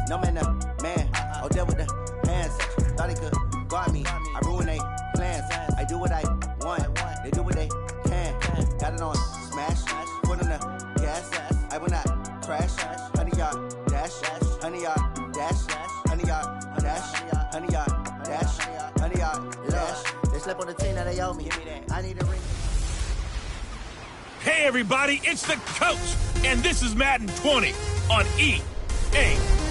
No man, man. Oh, there with the hands. Thought he could guard me. I ruin they plans. I do what I want. They do what they can. Got it on smash. Put on the gas. I will not crash. 100 yard dash. 100 yard dash. 100 yard dash. 100 yard dash. 100 yard dash. They slept on the team that they owe me. I need a ring. Hey everybody, it's the coach, and this is Madden 20 on EA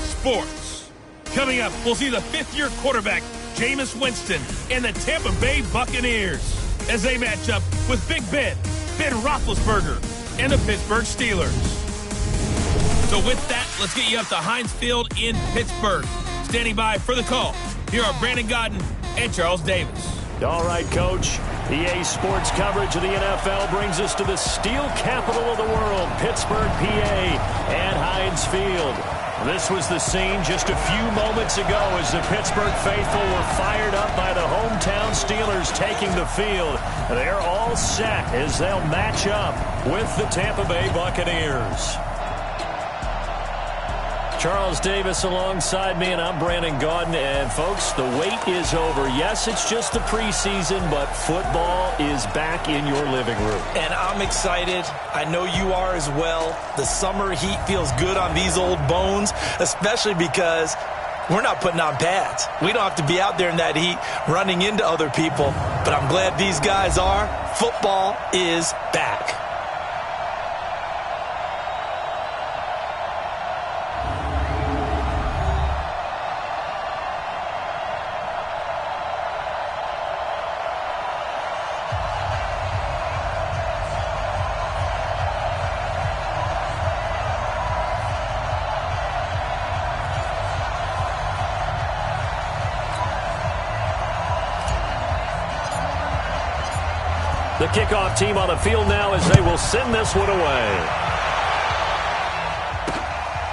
Sports. Coming up, we'll see the fifth-year quarterback, Jameis Winston, and the Tampa Bay Buccaneers as they match up with Big Ben Roethlisberger, and the Pittsburgh Steelers. So with that, let's get you up to Heinz Field in Pittsburgh. Standing by for the call, here are Brandon Godden and Charles Davis. All right, Coach. EA Sports coverage of the NFL brings us to the steel capital of the world, Pittsburgh, PA, at Heinz Field. This was the scene just a few moments ago as the Pittsburgh faithful were fired up by the hometown Steelers taking the field. They're all set as they'll match up with the Tampa Bay Buccaneers. Charles Davis alongside me, and I'm Brandon Godden. And, folks, the wait is over. Yes, it's just the preseason, but football is back in your living room. And I'm excited. I know you are as well. The summer heat feels good on these old bones, especially because we're not putting on pads. We don't have to be out there in that heat running into other people. But I'm glad these guys are. Football is back. The kickoff team on the field now as they will send this one away.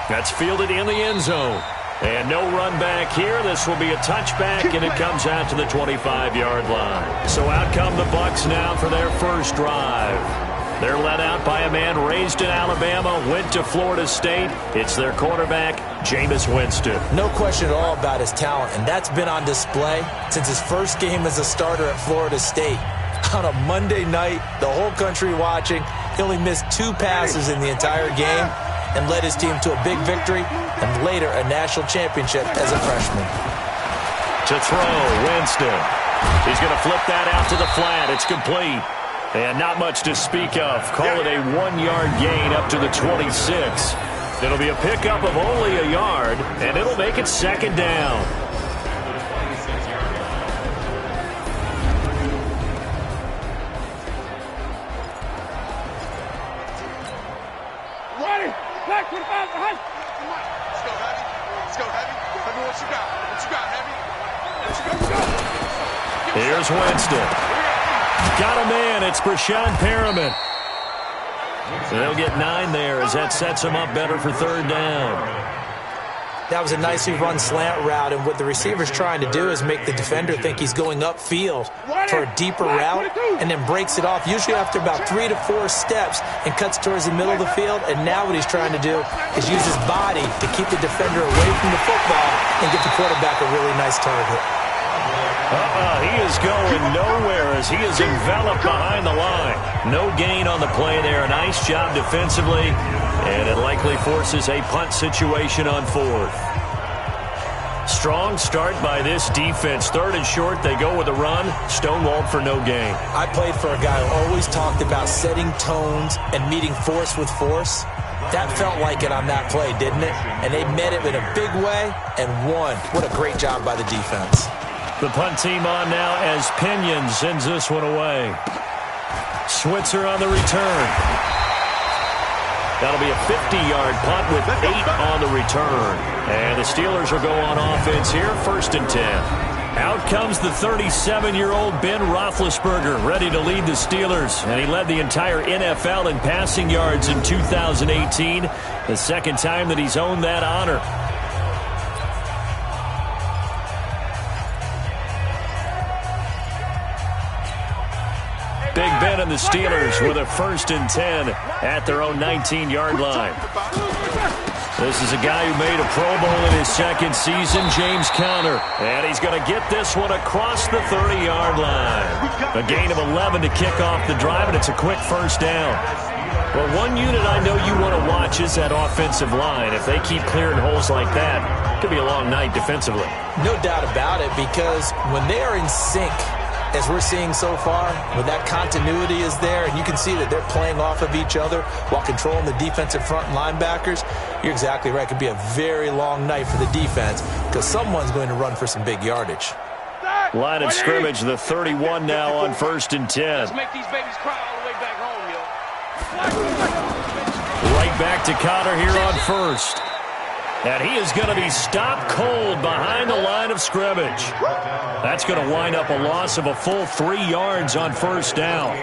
That's fielded in the end zone. And no run back here. This will be a touchback, and it comes out to the 25-yard line. So out come the Bucs now for their first drive. They're led out by a man raised in Alabama, went to Florida State. It's their quarterback, Jameis Winston. No question at all about his talent, and that's been on display since his first game as a starter at Florida State. On a Monday night, the whole country watching, he only missed 2 passes in the entire game and led his team to a big victory and later a national championship as a freshman. To throw, Winston. He's going to flip that out to the flat. It's complete. And not much to speak of. Call it a 1-yard gain up to the 26. It'll be a pickup of only a yard, and it'll make it second down. Back to the back, behind. Come on. Let's go, Heavy. Let's go, Heavy. Heavy, what you got? What you got, Heavy? Let's go. Here's Winston. Got a man. It's Brashad Perriman. They'll get 9 there as that sets them up better for third down. That was a nicely run slant route, and what the receiver's trying to do is make the defender think he's going upfield for a deeper route and then breaks it off, usually after about 3 to 4 steps, and cuts towards the middle of the field. And now what he's trying to do is use his body to keep the defender away from the football and get the quarterback a really nice target. He is going nowhere as he is enveloped behind the line. No gain on the play there. Nice job defensively, and it likely forces a punt situation on 4th. Strong start by this defense. 3rd and short, they go with a run. Stonewalled for no gain. I played for a guy who always talked about setting tones and meeting force with force. That felt like it on that play, didn't it? And they met it in a big way and won. What a great job by the defense. The punt team on now as Pinion sends this one away. Switzer on the return. That'll be a 50-yard punt with 8 on the return. And the Steelers will go on offense here, 1st and 10. Out comes the 37-year-old Ben Roethlisberger, ready to lead the Steelers. And he led the entire NFL in passing yards in 2018, the second time that he's owned that honor. Big Ben and the Steelers with a 1st and 10 at their own 19-yard line. This is a guy who made a Pro Bowl in his second season, James Conner. And he's going to get this one across the 30-yard line. A gain of 11 to kick off the drive, and it's a quick first down. Well, one unit I know you want to watch is that offensive line. If they keep clearing holes like that, it could be a long night defensively. No doubt about it, because when they are in sync, as we're seeing so far, when that continuity is there, and you can see that they're playing off of each other while controlling the defensive front linebackers, you're exactly right. It could be a very long night for the defense because someone's going to run for some big yardage. Line of scrimmage, the 31 now on 1st and 10. Let's make these babies cry all the way back home, yo. Right back to Conner here on 1st. And he is going to be stopped cold behind the line of scrimmage. That's going to wind up a loss of a full 3 yards on 1st down.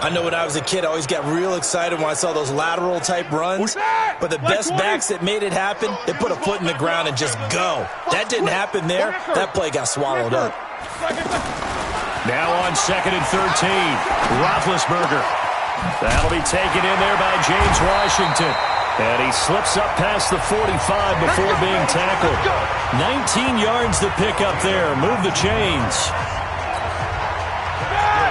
I know when I was a kid, I always got real excited when I saw those lateral-type runs. But the best backs that made it happen, they put a foot in the ground and just go. That didn't happen there. That play got swallowed up. Now on 2nd and 13, Roethlisberger. That'll be taken in there by James Washington. And he slips up past the 45 before being tackled. 19 yards to pick up there. Move the chains.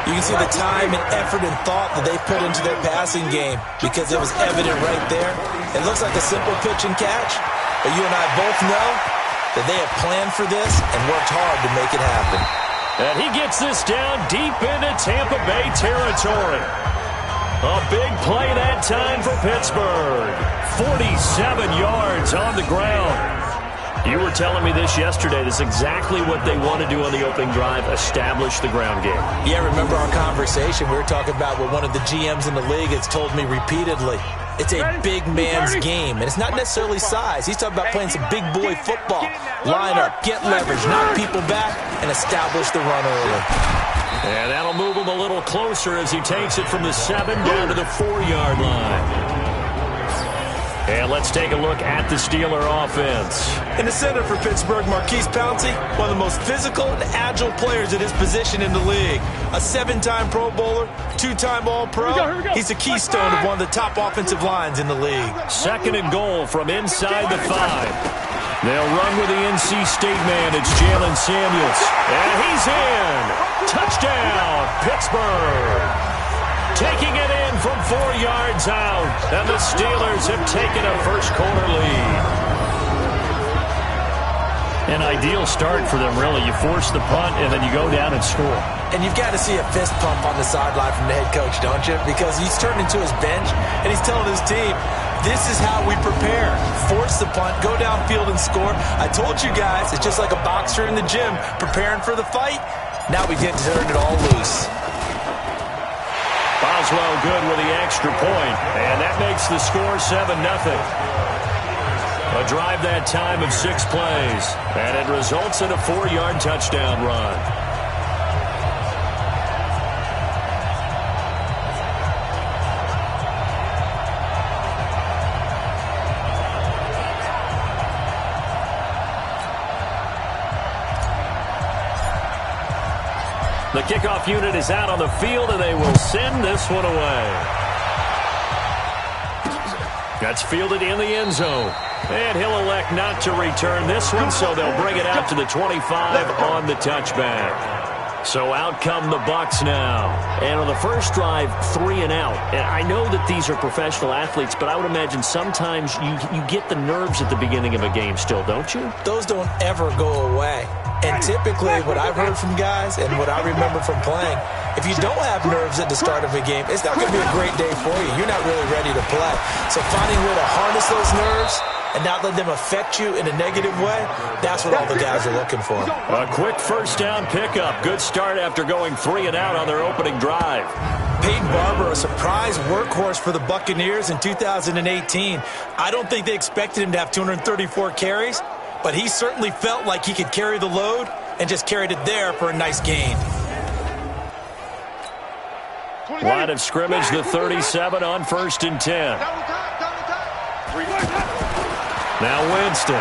You can see the time and effort and thought that they put into their passing game because it was evident right there. It looks like a simple pitch and catch, but you and I both know that they have planned for this and worked hard to make it happen. And he gets this down deep into Tampa Bay territory. A big play that time for Pittsburgh. 47 yards on the ground. You were telling me this yesterday. This is exactly what they want to do on the opening drive, establish the ground game. Yeah, remember our conversation? We were talking about what one of the GMs in the league has told me repeatedly. It's a big man's game, and it's not necessarily size. He's talking about playing some big boy football. Line up, get leverage, knock people back, and establish the run early. And that'll move him a little closer as he takes it from the 7 down to the 4-yard line. And let's take a look at the Steeler offense. In the center for Pittsburgh, Marquise Pouncey, one of the most physical and agile players at his position in the league. A 7-time Pro Bowler, 2-time All-Pro. He's a keystone of one of the top offensive lines in the league. 2nd and goal from inside the 5. They'll run with the NC State man. It's Jalen Samuels. And he's in. Touchdown, Pittsburgh. Taking it in from 4 yards out. And the Steelers have taken a first-quarter lead. An ideal start for them, really. You force the punt, and then you go down and score. And you've got to see a fist pump on the sideline from the head coach, don't you? Because he's turned into his bench, and he's telling his team, this is how we prepare. Force the punt, go downfield and score. I told you guys, it's just like a boxer in the gym preparing for the fight. Now we get to turn it all loose. Boswell good with the extra point, and that makes the score 7-0. A drive that time of 6 plays, and it results in a 4-yard touchdown run. The kickoff unit is out on the field, and they will send this one away. That's fielded in the end zone. And he'll elect not to return this one, so they'll bring it out to the 25 on the touchback. So out come the Bucs now. And on the first drive, 3 and out. And I know that these are professional athletes, but I would imagine sometimes you get the nerves at the beginning of a game still, don't you? Those don't ever go away. And typically what I've heard from guys and what I remember from playing, if you don't have nerves at the start of a game, it's not going to be a great day for you. You're not really ready to play. So finding a way to harness those nerves and not let them affect you in a negative way, that's what all the guys are looking for. A quick first down pickup. Good start after going 3 and out on their opening drive. Peyton Barber, a surprise workhorse for the Buccaneers in 2018. I don't think they expected him to have 234 carries, but he certainly felt like he could carry the load and just carried it there for a nice gain. Line of scrimmage, the 37 on 1st and 10. Now Winston.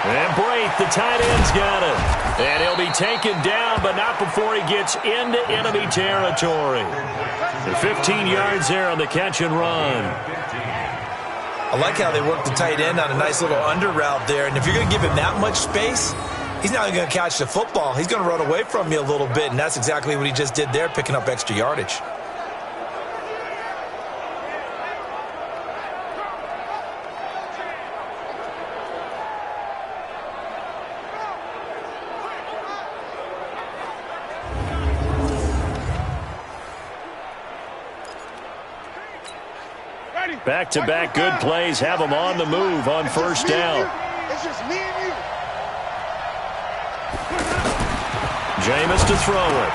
And Brate, the tight end's got it. And he'll be taken down, but not before he gets into enemy territory. And 15 yards there on the catch and run. I like how they work the tight end on a nice little under route there. And if you're going to give him that much space, he's not going to catch the football. He's going to run away from you a little bit, and that's exactly what he just did there, picking up extra yardage. Back-to-back good plays have him on the move on first down. It's just me and you. Jameis to throw it.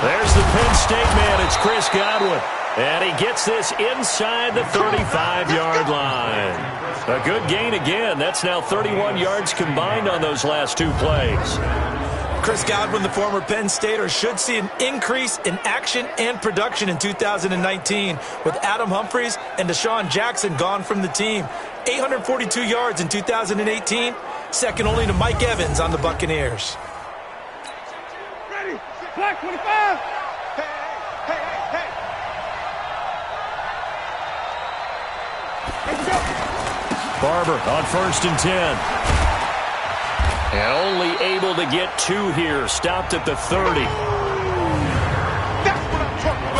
There's the Penn State man. It's Chris Godwin. And he gets this inside the 35-yard line. A good gain again. That's now 31 yards combined on those last two plays. Chris Godwin, the former Penn Stater, should see an increase in action and production in 2019 with Adam Humphries and Deshaun Jackson gone from the team. 842 yards in 2018, second only to Mike Evans on the Buccaneers. Ready? Black 25. Hey, hey, hey, hey. Let's go. Barber on 1st and 10. And only able to get two here. Stopped at the 30.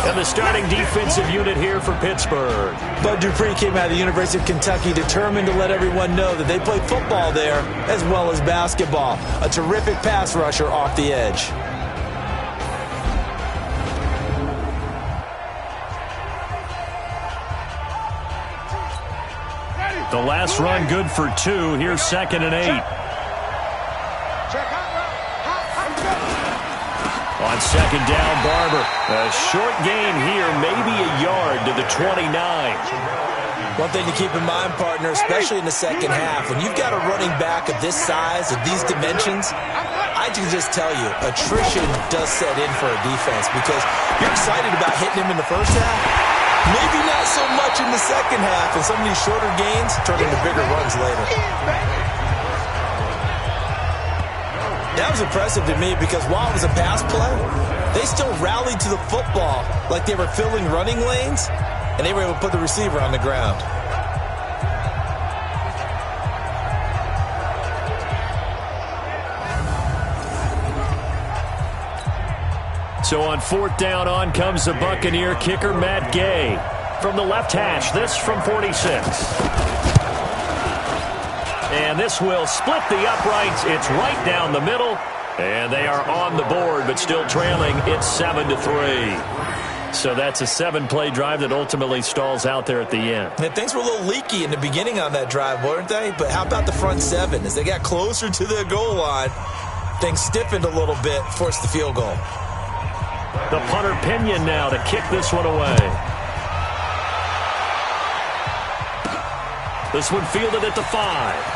And the starting defensive unit here for Pittsburgh. Bud Dupree came out of the University of Kentucky determined to let everyone know that they play football there as well as basketball. A terrific pass rusher off the edge. The last run good for 2. Here's 2nd and 8. On 2nd down, Barber. A short gain here, maybe a yard to the 29. One thing to keep in mind, partner, especially in the second half, when you've got a running back of this size, of these dimensions, I can just tell you, attrition does set in for a defense because you're excited about hitting him in the first half. Maybe not so much in the second half, and some of these shorter gains turn into bigger runs later. That was impressive to me because while it was a pass play, they still rallied to the football like they were filling running lanes, and they were able to put the receiver on the ground. So on 4th down, on comes the Buccaneer kicker, Matt Gay. From the left hash, this from 46. And this will split the uprights. It's right down the middle. And they are on the board, but still trailing. It's 7-3. So that's a 7-play drive that ultimately stalls out there at the end. And things were a little leaky in the beginning on that drive, weren't they? But how about the front 7? As they got closer to the goal line, things stiffened a little bit, forced the field goal. The punter Pinion now to kick this one away. This one fielded at the 5.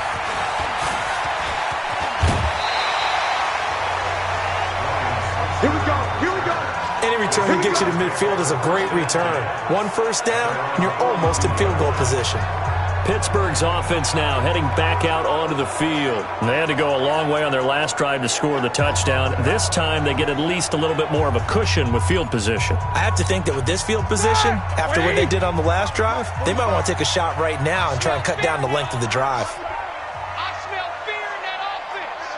Here we go. Here we go. Any return that gets you to midfield is a great return. One first down, and you're almost in field goal position. Pittsburgh's offense now heading back out onto the field. They had to go a long way on their last drive to score the touchdown. This time they get at least a little bit more of a cushion with field position. I have to think that with this field position, after what they did on the last drive, they might want to take a shot right now and try and cut down the length of the drive. I smell fear in that offense.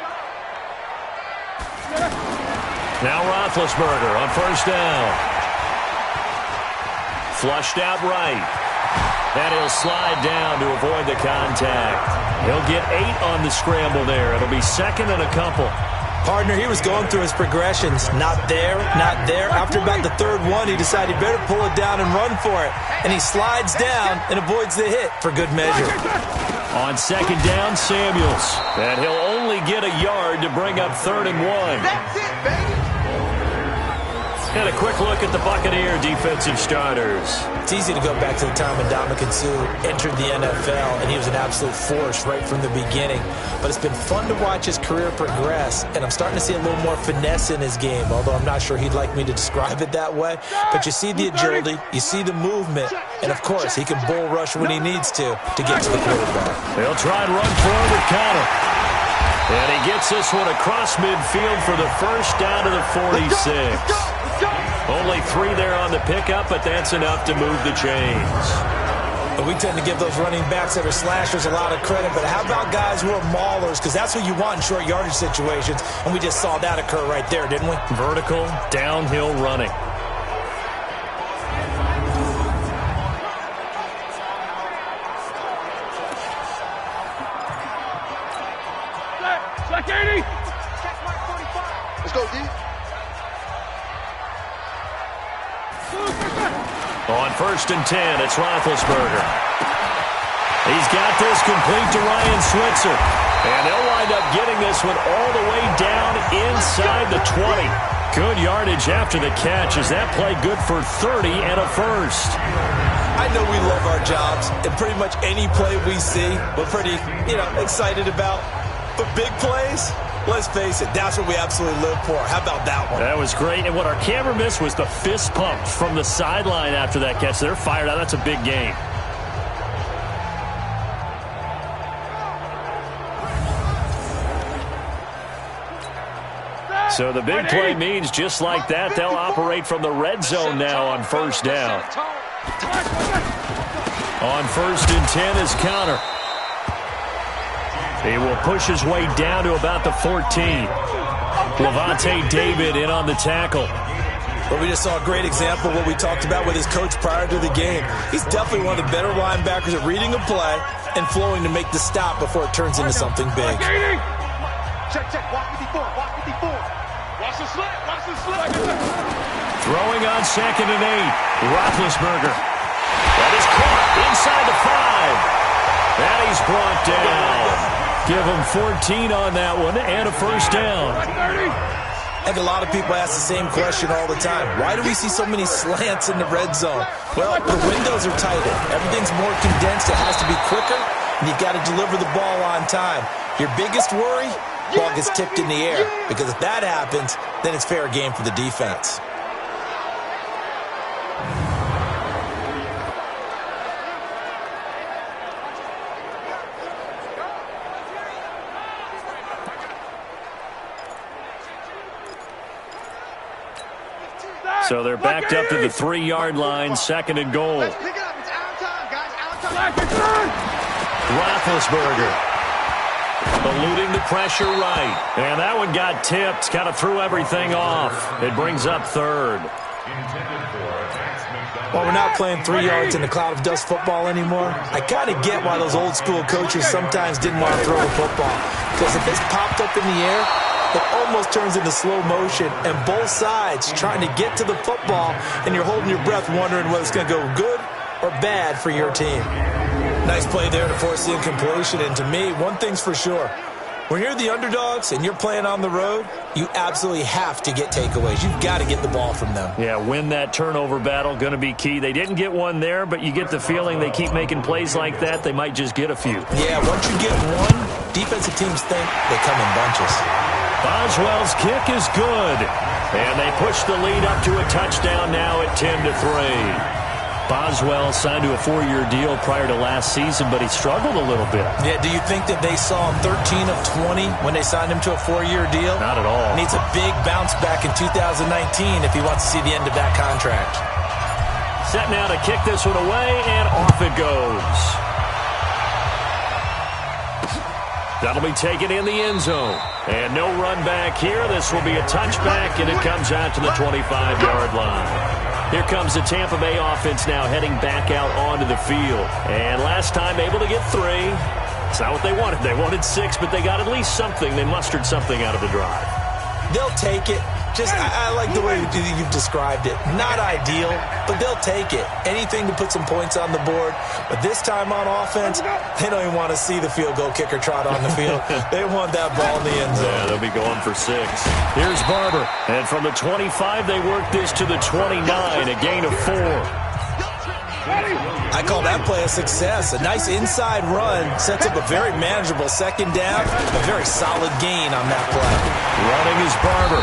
Now Roethlisberger on first down. Flushed out right. And he'll slide down to avoid the contact. He'll get 8 on the scramble there. It'll be 2nd and a couple. Partner, he was going through his progressions. Not there, not there. After about the 3rd one, he decided he better pull it down and run for it. And he slides down and avoids the hit for good measure. On 2nd down, Samuels. And he'll only get a yard to bring up 3rd and 1. That's it, baby. And a quick look at the Buccaneer defensive starters. It's easy to go back to the time when Ndamukong Suh entered the NFL, and he was an absolute force right from the beginning. But it's been fun to watch his career progress, and I'm starting to see a little more finesse in his game, although I'm not sure he'd like me to describe it that way. But you see the agility, you see the movement, and of course, he can bull rush when he needs to get to the quarterback. They'll try and run forward with Connor. And he gets this one across midfield for the first down to the 46. Only 3 there on the pickup, but that's enough to move the chains. We tend to give those running backs that are slashers a lot of credit, but how about guys who are maulers? Because that's what you want in short yardage situations, and we just saw that occur right there, didn't we? Vertical, downhill running. Check 80. Let's go, D. On 1st and 10, it's Roethlisberger. He's got this complete to Ryan Switzer. And they'll wind up getting this one all the way down inside the 20. Good yardage after the catch. Is that play good for 30 and a first? I know we love our jobs, and pretty much any play we see, we're pretty, excited about. But big plays, let's face it, that's what we absolutely live for. How about that one? That was great. And what our camera missed was the fist pump from the sideline after that catch. They're fired out. That's a big game. So the big play means just like that, they'll operate from the red zone now on 1st down. On 1st and 10 is Connor. He will push his way down to about the 14. Levante David in on the tackle. Well, we just saw a great example of what we talked about with his coach prior to the game. He's definitely one of the better linebackers at reading a play and flowing to make the stop before it turns into something big. Check. Watch 54. Watch the slant. Throwing on 2nd and 8. Roethlisberger. That is caught inside the 5. And he's brought down. Give him 14 on that one and a first down. I think a lot of people ask the same question all the time. Why do we see so many slants in the red zone? Well, the windows are tighter. Everything's more condensed. It has to be quicker, and you've got to deliver the ball on time. Your biggest worry? Ball gets tipped in the air, because if that happens, then it's fair game for the defense. So they're backed up to the 3-yard line, 2nd and goal. Let's pick it up. It's our time, guys. Our time. Roethlisberger eluding the pressure right. And that one got tipped. Kind of threw everything off. It brings up 3rd. Well, we're not playing 3 yards in the cloud of dust football anymore. I kind of get why those old school coaches sometimes didn't want to throw the football. Because if it's popped up in the air, it almost turns into slow motion, and both sides trying to get to the football, and you're holding your breath wondering whether it's going to go good or bad for your team. Nice play there to force the incompletion, and to me, one thing's for sure. When you're the underdogs and you're playing on the road, you absolutely have to get takeaways. You've got to get the ball from them. Yeah, win that turnover battle, going to be key. They didn't get one there, but you get the feeling they keep making plays like that, they might just get a few. Yeah, once you get one, defensive teams think they come in bunches. Boswell's kick is good. And they push the lead up to a touchdown now at 10-3. Boswell signed to a 4-year deal prior to last season, but he struggled a little bit. Yeah, do you think that they saw him 13 of 20 when they signed him to a 4-year deal? Not at all. Needs a big bounce back in 2019 if he wants to see the end of that contract. Set now to kick this one away, and off it goes. That'll be taken in the end zone. And no run back here. This will be a touchback, and it comes out to the 25-yard line. Here comes the Tampa Bay offense now heading back out onto the field. And last time able to get 3. It's not what they wanted. They wanted 6, but they got at least something. They mustered something out of the drive. They'll take it. I like the way you've described it. Not ideal, but they'll take it. Anything to put some points on the board. But this time on offense, they don't even want to see the field goal kicker trot on the field. They want that ball in the end zone. Yeah, they'll be going for 6. Here's Barber. And from the 25, they work this to the 29, a gain of 4. I call that play a success. A nice inside run sets up a very manageable 2nd down. A very solid gain on that play. Running is Barber.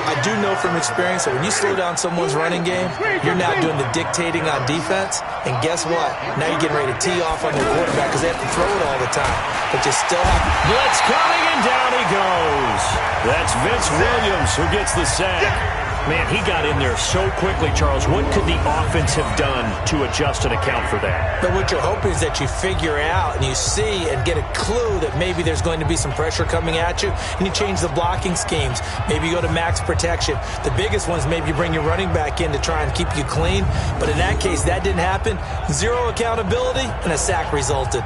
I I do know from experience that when you slow down someone's running game, you're now doing the dictating on defense. And guess what? Now you're getting ready to tee off on their quarterback because they have to throw it all the time. But you still have blitz coming, and down he goes. That's Vince Williams who gets the sack. Man, he got in there so quickly, Charles. What could the offense have done to adjust and account for that? But what you're hoping is that you figure out and you see and get a clue that maybe there's going to be some pressure coming at you, and you change the blocking schemes. Maybe you go to max protection. The biggest one is maybe you bring your running back in to try and keep you clean. But in that case, that didn't happen. Zero accountability, and a sack resulted.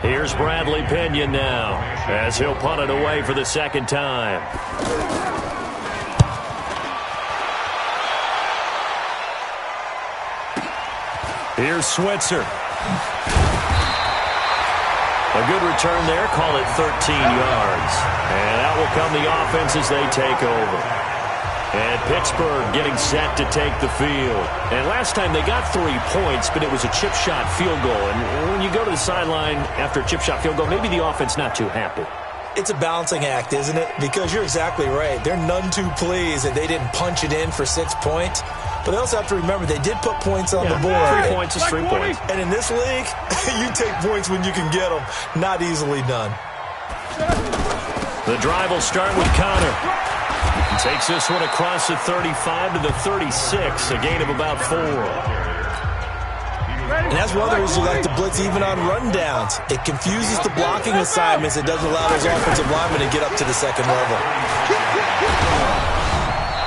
Here's Bradley Pinion now as he'll punt it away for the second time. Here's Switzer. A good return there. Call it 13 yards. And out will come the offense as they take over. And Pittsburgh getting set to take the field. And last time they got 3 points, but it was a chip shot field goal. And when you go to the sideline after a chip shot field goal, maybe the offense not too happy. It's a balancing act, isn't it? Because you're exactly right. They're none too pleased that they didn't punch it in for 6 points. But they also have to remember they did put points on the board. 3 points is 3 points. And in this league, you take points when you can get them. Not easily done. The drive will start with Connor. Takes this one across the 35 to the 36, a gain of about 4. And that's one of the reasons you like to blitz even on rundowns. It confuses the blocking assignments. It doesn't allow those offensive linemen to get up to the second level.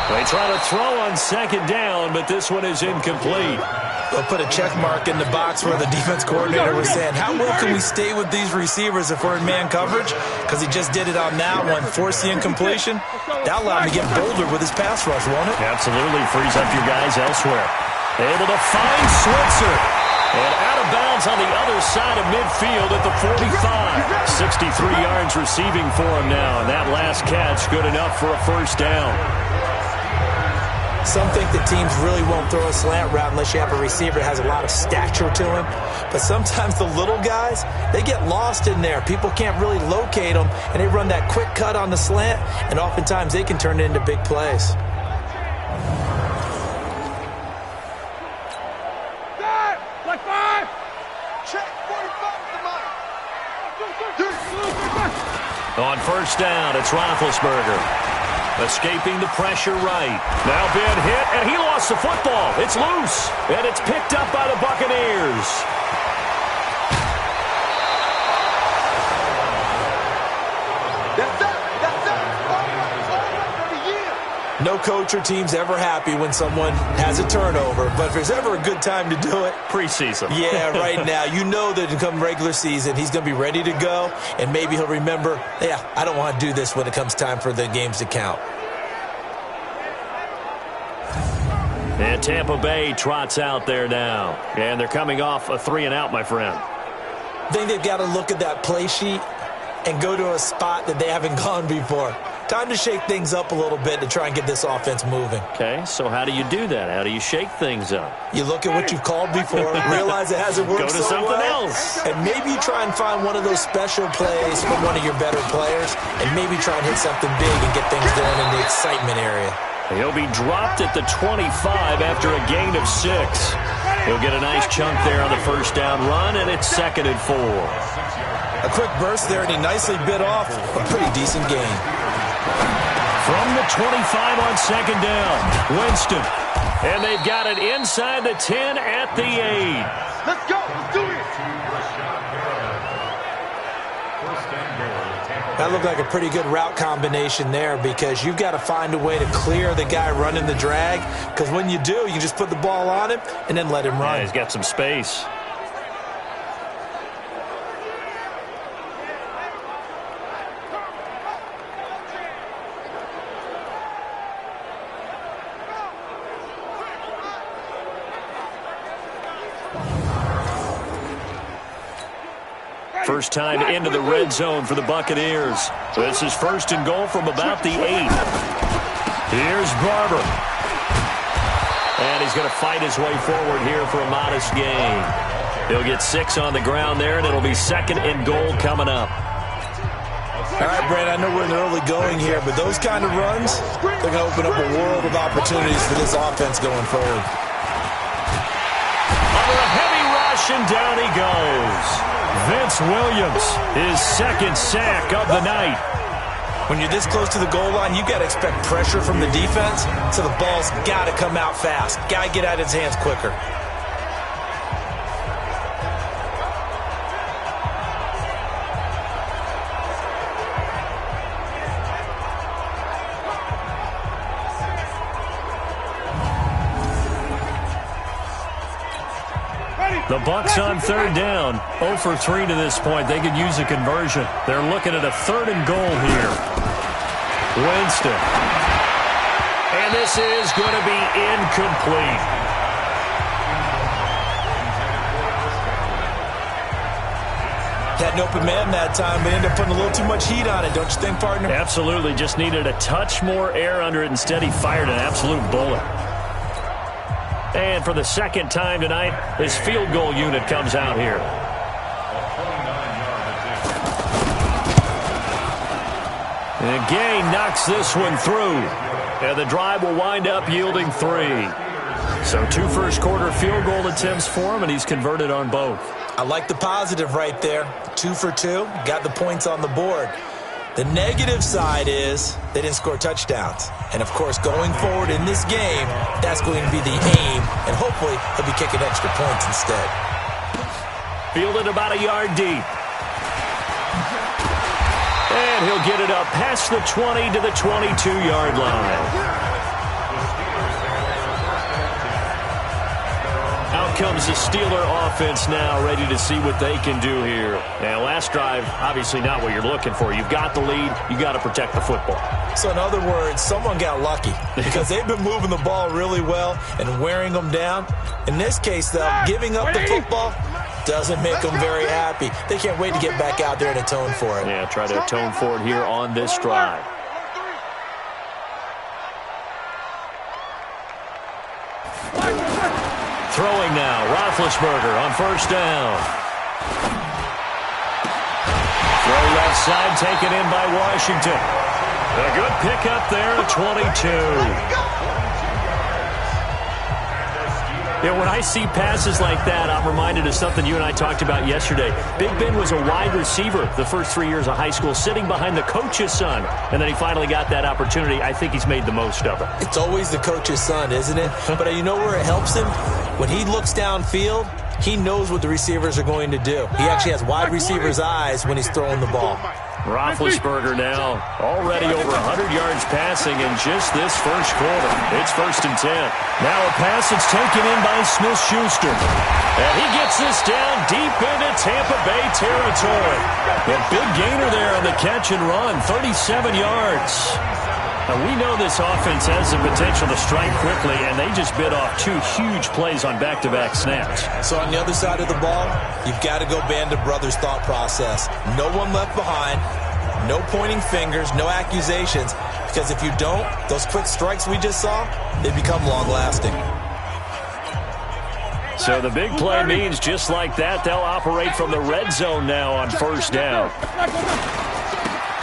They try to throw on second down, but this one is incomplete. They'll put a check mark in the box where the defense coordinator was saying, how well can we stay with these receivers if we're in man coverage? Because he just did it on that one, force the incompletion. That'll allow him to get bolder with his pass rush, won't it? Absolutely. Frees up your guys elsewhere. Able to find Switzer. And out of bounds on the other side of midfield at the 45. 63 yards receiving for him now. And that last catch good enough for a first down. Some think that teams really won't throw a slant route unless you have a receiver that has a lot of stature to him. But sometimes the little guys, they get lost in there. People can't really locate them, and they run that quick cut on the slant, and oftentimes they can turn it into big plays. Like 5. Check 45. On first down, it's Roethlisberger. Escaping the pressure right. Now Ben hit, and he lost the football. It's loose, and it's picked up by the Buccaneers. That's it. No coach or team's ever happy when someone has a turnover, but if there's ever a good time to do it, preseason. Yeah, right now. You know that come regular season, he's going to be ready to go, and maybe he'll remember, yeah, I don't want to do this when it comes time for the games to count. And Tampa Bay trots out there now, and they're coming off a 3-and-out, my friend. I think they've got to look at that play sheet and go to a spot that they haven't gone before. Time to shake things up a little bit to try and get this offense moving. Okay, so how do you do that? How do you shake things up? You look at what you've called before, realize it hasn't worked Go to something else. And maybe you try and find one of those special plays from one of your better players, and maybe try and hit something big and get things going in the excitement area. He'll be dropped at the 25 after a gain of 6. He'll get a nice chunk there on the first down run, and it's 2nd and 4. A quick burst there, and he nicely bit off a pretty decent gain. From the 25 on 2nd down, Winston. And they've got it inside the 10 at the 8. Let's go. Let's do it. That looked like a pretty good route combination there because you've got to find a way to clear the guy running the drag, because when you do, you just put the ball on him and then let him run. Yeah, he's got some space. First time into the red zone for the Buccaneers. This is 1st and goal from about the 8. Here's Barber. And he's going to fight his way forward here for a modest gain. He'll get 6 on the ground there, and it'll be 2nd and goal coming up. All right, Brandon, I know we're in the early going here, but those kind of runs, they're going to open up a world of opportunities for this offense going forward. Under a heavy rush, and down he goes. Vince Williams, his 2nd sack of the night. When you're this close to the goal line, you got to expect pressure from the defense, so the ball's got to come out fast. Got to get out of his hands quicker. The Bucs on 3rd down. 0 for 3 to this point. They could use a conversion. They're looking at a 3rd and goal here. Winston. And this is going to be incomplete. Had an open man that time, but ended up putting a little too much heat on it, don't you think, partner? Absolutely. Just needed a touch more air under it. Instead, he fired an absolute bullet. And for the 2nd time tonight, his field goal unit comes out here. And Gay knocks this one through. And the drive will wind up yielding 3. So 2 first-quarter field goal attempts for him, and he's converted on both. I like the positive right there. 2 for 2, got the points on the board. The negative side is they didn't score touchdowns. And, of course, going forward in this game, that's going to be the aim, and hopefully he'll be kicking extra points instead. Fielded about a yard deep. And he'll get it up past the 20 to the 22-yard line. Out comes the Steeler offense now, ready to see what they can do here. Now, last drive, obviously not what you're looking for. You've got the lead. You got to protect the football. So, in other words, someone got lucky because they've been moving the ball really well and wearing them down. In this case, though, giving up the football doesn't make them very happy. They can't wait to get back out there and atone for it. Yeah, try to atone for it here on this drive. Throwing now, Roethlisberger on 1st down. Throw left side, taken in by Washington. A good pickup there at 22. Yeah, when I see passes like that, I'm reminded of something you and I talked about yesterday. Big Ben was a wide receiver the first 3 years of high school, sitting behind the coach's son, and then he finally got that opportunity. I think he's made the most of it. It's always the coach's son, isn't it? But you know where it helps him? When he looks downfield, he knows what the receivers are going to do. He actually has wide receivers' eyes when he's throwing the ball. Roethlisberger now already over 100 yards passing in just this first quarter. It's 1st and 10. Now a pass that's taken in by Smith-Schuster. And he gets this down deep into Tampa Bay territory. A big gainer there on the catch and run, 37 yards. Now we know this offense has the potential to strike quickly, and they just bit off 2 huge plays on back-to-back snaps. So on the other side of the ball, you've got to go Band of Brothers thought process. No one left behind, no pointing fingers, no accusations, because if you don't, those quick strikes we just saw, they become long-lasting. So the big play means just like that, they'll operate from the red zone now on 1st down.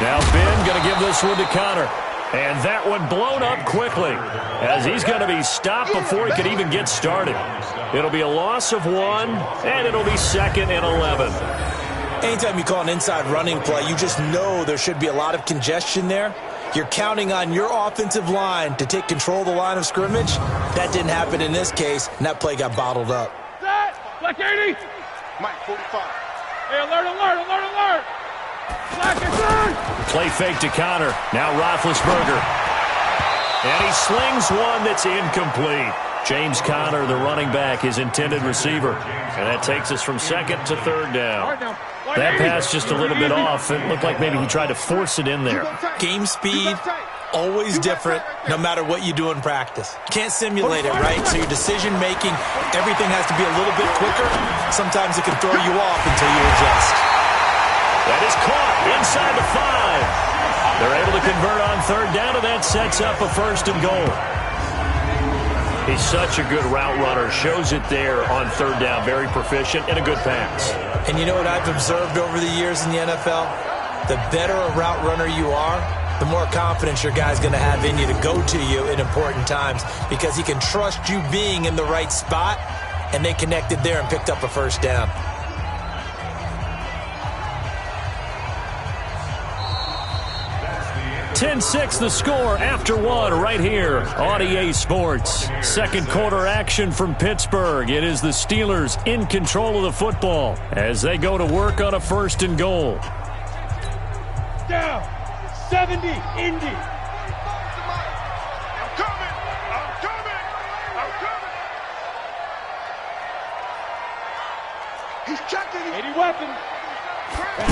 Now Ben going to give this one to Connor. And that one blown up quickly as he's going to be stopped before he could even get started. It'll be a loss of 1, and it'll be 2nd and 11. Anytime you call an inside running play, you just know there should be a lot of congestion there. You're counting on your offensive line to take control of the line of scrimmage. That didn't happen in this case, and that play got bottled up. Black 80. Mike 45. Hey, alert. Play fake to Connor. Now Roethlisberger. And he slings one that's incomplete. James Conner, the running back, his intended receiver. And that takes us from 2nd to 3rd down. That pass just a little bit off. It looked like maybe he tried to force it in there. Game speed, always different, no matter what you do in practice. Can't simulate it, right? So your decision-making, everything has to be a little bit quicker. Sometimes it can throw you off until you adjust. That is caught inside the 5. They're able to convert on 3rd down, and that sets up a 1st and goal. He's such a good route runner. Shows it there on third down. Very proficient and a good pass. And you know what I've observed over the years in the NFL? The better a route runner you are, the more confidence your guy's going to have in you to go to you in important times because he can trust you being in the right spot, and they connected there and picked up a first down. (10-6) the score after one right here on EA Sports. Second quarter action from Pittsburgh. It is the Steelers in control of the football as they go to work on a 1st and goal. Down. 70, Indy. I'm coming. He's checking. 80 weapons.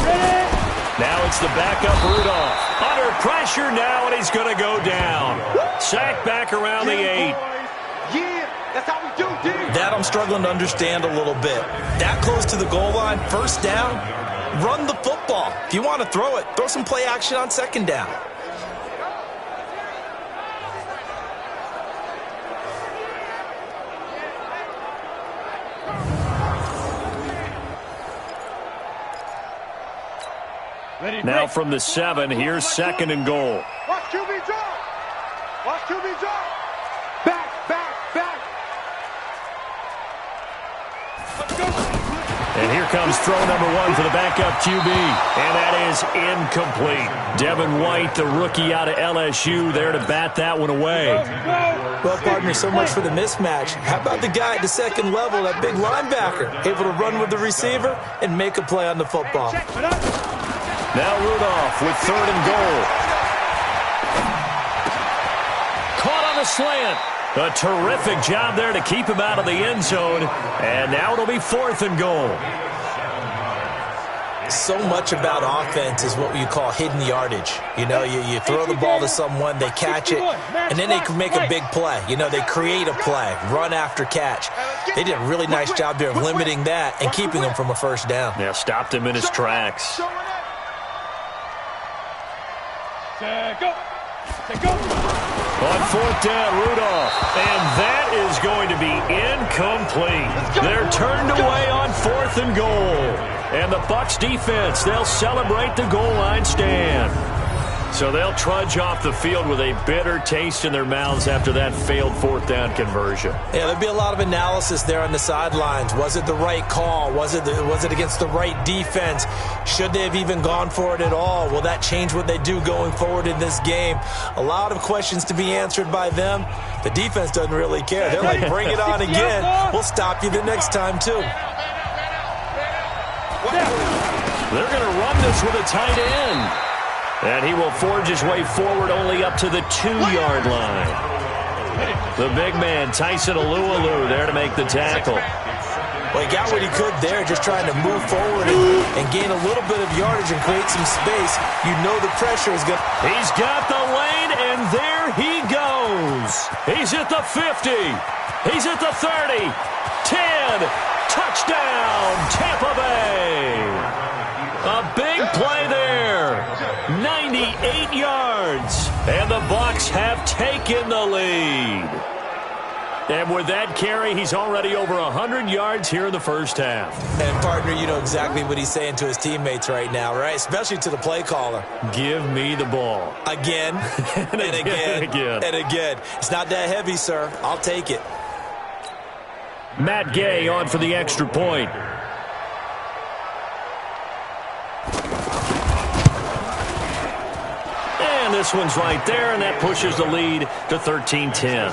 Ready. Now it's the backup Rudolph. Under pressure now, and he's going to go down. Sack back around the 8. Yeah, that's how we do, dude. That I'm struggling to understand a little bit. That close to the goal line, first down, run the football. If you want to throw it, throw some play action on second down. Now from the 7, here's 2nd and goal. Watch QB drop. Watch QB drop. Back. Let's go. And here comes throw number 1 for the backup QB. And that is incomplete. Devin White, the rookie out of LSU, there to bat that one away. Well, partner, so much for the mismatch. How about the guy at the second level, that big linebacker, able to run with the receiver and make a play on the football? Now Rudolph with 3rd and goal. Caught on the slant. A terrific job there to keep him out of the end zone. And now it'll be 4th and goal. So much about offense is what you call hidden yardage. You know, you throw the ball to someone, they catch it, and then they can make a big play. You know, they create a play, run after catch. They did a really nice job there of limiting that and keeping him from a first down. Yeah, stopped him in his tracks. Go. On 4th down, Rudolph. And that is going to be incomplete. They're turned away on 4th and goal. And the Bucs defense, they'll celebrate the goal line stand. So they'll trudge off the field with a bitter taste in their mouths after that failed 4th down conversion. Yeah, there'll be a lot of analysis there on the sidelines. Was it the right call? Was it against the right defense? Should they have even gone for it at all? Will that change what they do going forward in this game? A lot of questions to be answered by them. The defense doesn't really care. They're like, bring it on again. We'll stop you the next time, too. They're going to run this with a tight end. And he will forge his way forward only up to the 2-yard line. The big man, Tyson Alualu, there to make the tackle. Well, he got what he could there, just trying to move forward and gain a little bit of yardage and create some space. You know the pressure is going to... He's got the lane, and there he goes. He's at the 50. He's at the 30. 10. Touchdown, Tampa Bay. A big play there. 98 yards. And the Bucs have taken the lead. And with that carry, he's already over 100 yards here in the first half. And, partner, you know exactly what he's saying to his teammates right now, right? Especially to the play caller. Give me the ball. Again, and again, and again. It's not that heavy, sir. I'll take it. Matt Gay on for the extra point. And this one's right there, and that pushes the lead to 13-10.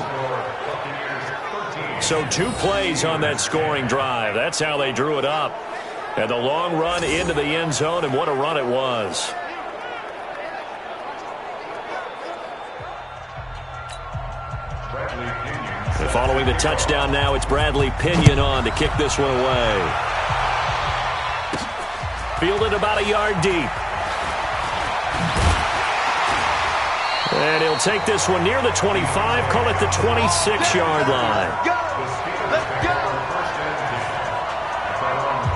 So 2 plays on that scoring drive. That's how they drew it up. And the long run into the end zone, and what a run it was. And following the touchdown now, it's Bradley Pinion on to kick this one away. Fielded about a yard deep. And he'll take this one near the 25, call it the 26-yard line.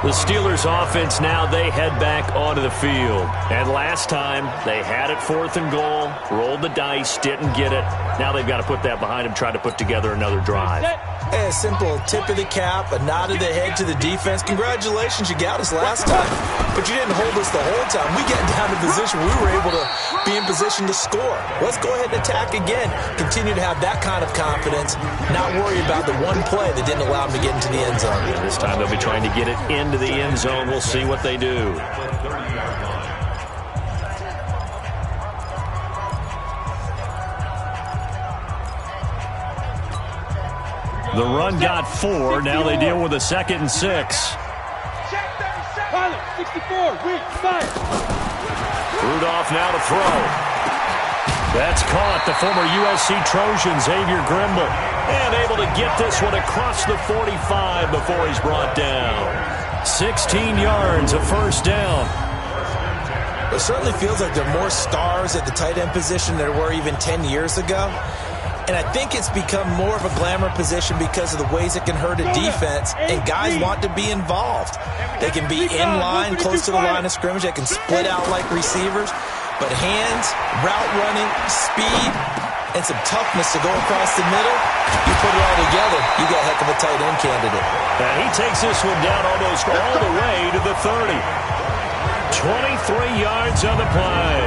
The Steelers offense now, they head back onto the field. And last time, they had it 4th and goal, rolled the dice, didn't get it. Now they've got to put that behind them, try to put together another drive. A simple tip of the cap, a nod of the head to the defense. Congratulations, you got us last time. But you didn't hold us the whole time. We got down to position we were able to be in position to score. Let's go ahead and attack again. Continue to have that kind of confidence, not worry about the one play that didn't allow them to get into the end zone. And this time they'll be trying to get it into the end zone. We'll see what they do. The run got 4. Now they deal with a 2nd and 6. Pilot, 64, weak, fire. Rudolph now to throw. That's caught. The former USC Trojan, Xavier Grimble. And able to get this one across the 45 before he's brought down. 16 yards, a first down. It certainly feels like there are more stars at the tight end position than there were even 10 years ago. And I think it's become more of a glamour position because of the ways it can hurt a defense, and guys want to be involved. They can be in line, close to the line of scrimmage. They can split out like receivers. But hands, route running, speed, and some toughness to go across the middle, you put it all together, you got a heck of a tight end candidate. And he takes this one down almost all the way to the 30. 23 yards on the play.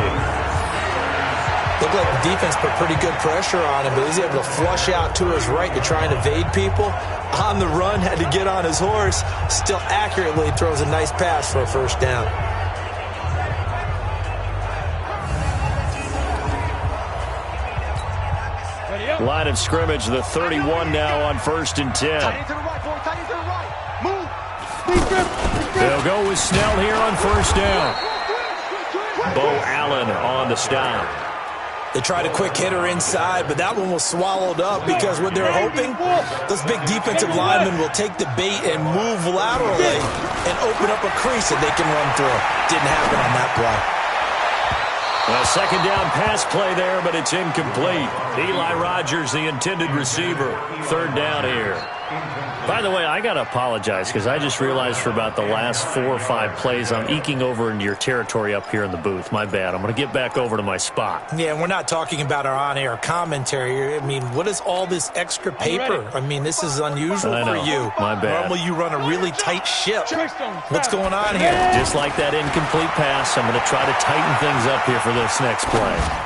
Looked like the defense put pretty good pressure on him, but he was able to flush out to his right to try and evade people. On the run, had to get on his horse. Still accurately throws a nice pass for a first down. Line of scrimmage, the 31 now on 1st and 10. They'll go with Snell here on first down. Bo Allen on the stop. They tried a quick hitter inside, but that one was swallowed up because what they're hoping, those big defensive linemen will take the bait and move laterally and open up a crease that they can run through. Didn't happen on that play. A 2nd down pass play there, but it's incomplete. Eli Rogers, the intended receiver. 3rd down here. By the way, I got to apologize because I just realized for about the last 4 or 5 plays I'm eking over into your territory up here in the booth. My bad. I'm going to get back over to my spot. Yeah, we're not talking about our on-air commentary. I mean, what is all this extra paper? I mean, this is unusual for you. My bad. Normally you run a really tight ship. What's going on here? Just like that incomplete pass, I'm going to try to tighten things up here for this next play.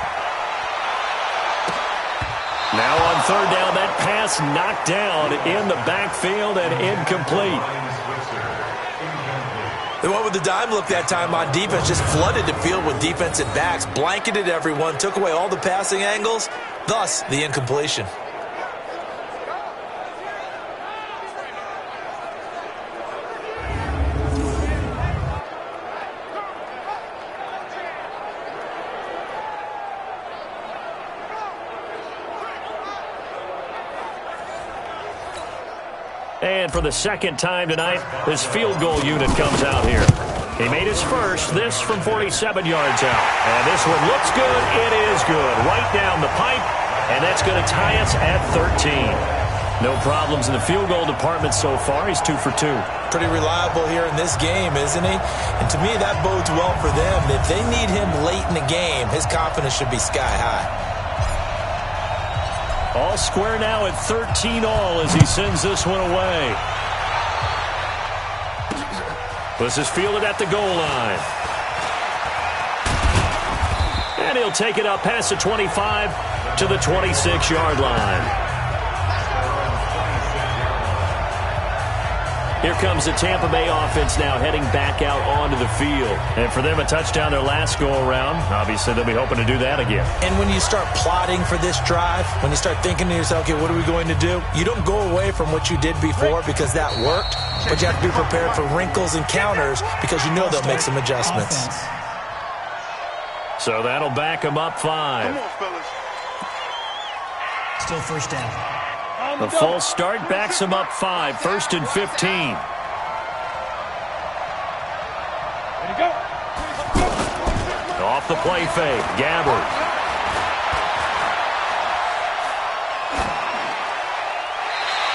Now on 3rd down, that pass knocked down in the backfield and incomplete. They went with the dime look that time on defense, just flooded the field with defensive backs, blanketed everyone, took away all the passing angles, thus the incompletion. And for the 2nd time tonight, this field goal unit comes out here. He made his first, this from 47 yards out. And this one looks good. It is good. Right down the pipe, and that's going to tie us at 13. No problems in the field goal department so far. He's 2 for 2. Pretty reliable here in this game, isn't he? And to me, that bodes well for them. If they need him late in the game, his confidence should be sky high. All square now at 13 all as he sends this one away. This is fielded at the goal line. And he'll take it up past the 25 to the 26-yard line. Here comes the Tampa Bay offense now heading back out onto the field. And for them, a touchdown their last go-around. Obviously, they'll be hoping to do that again. And when you start plotting for this drive, when you start thinking to yourself, okay, what are we going to do? You don't go away from what you did before because that worked, but you have to be prepared for wrinkles and counters because you know they'll make some adjustments. So that'll back them up 5. Come on, fellas. Still first down. The false start backs him up 5, 1st and 15. Ready to go. Off the play fake, Gabbard.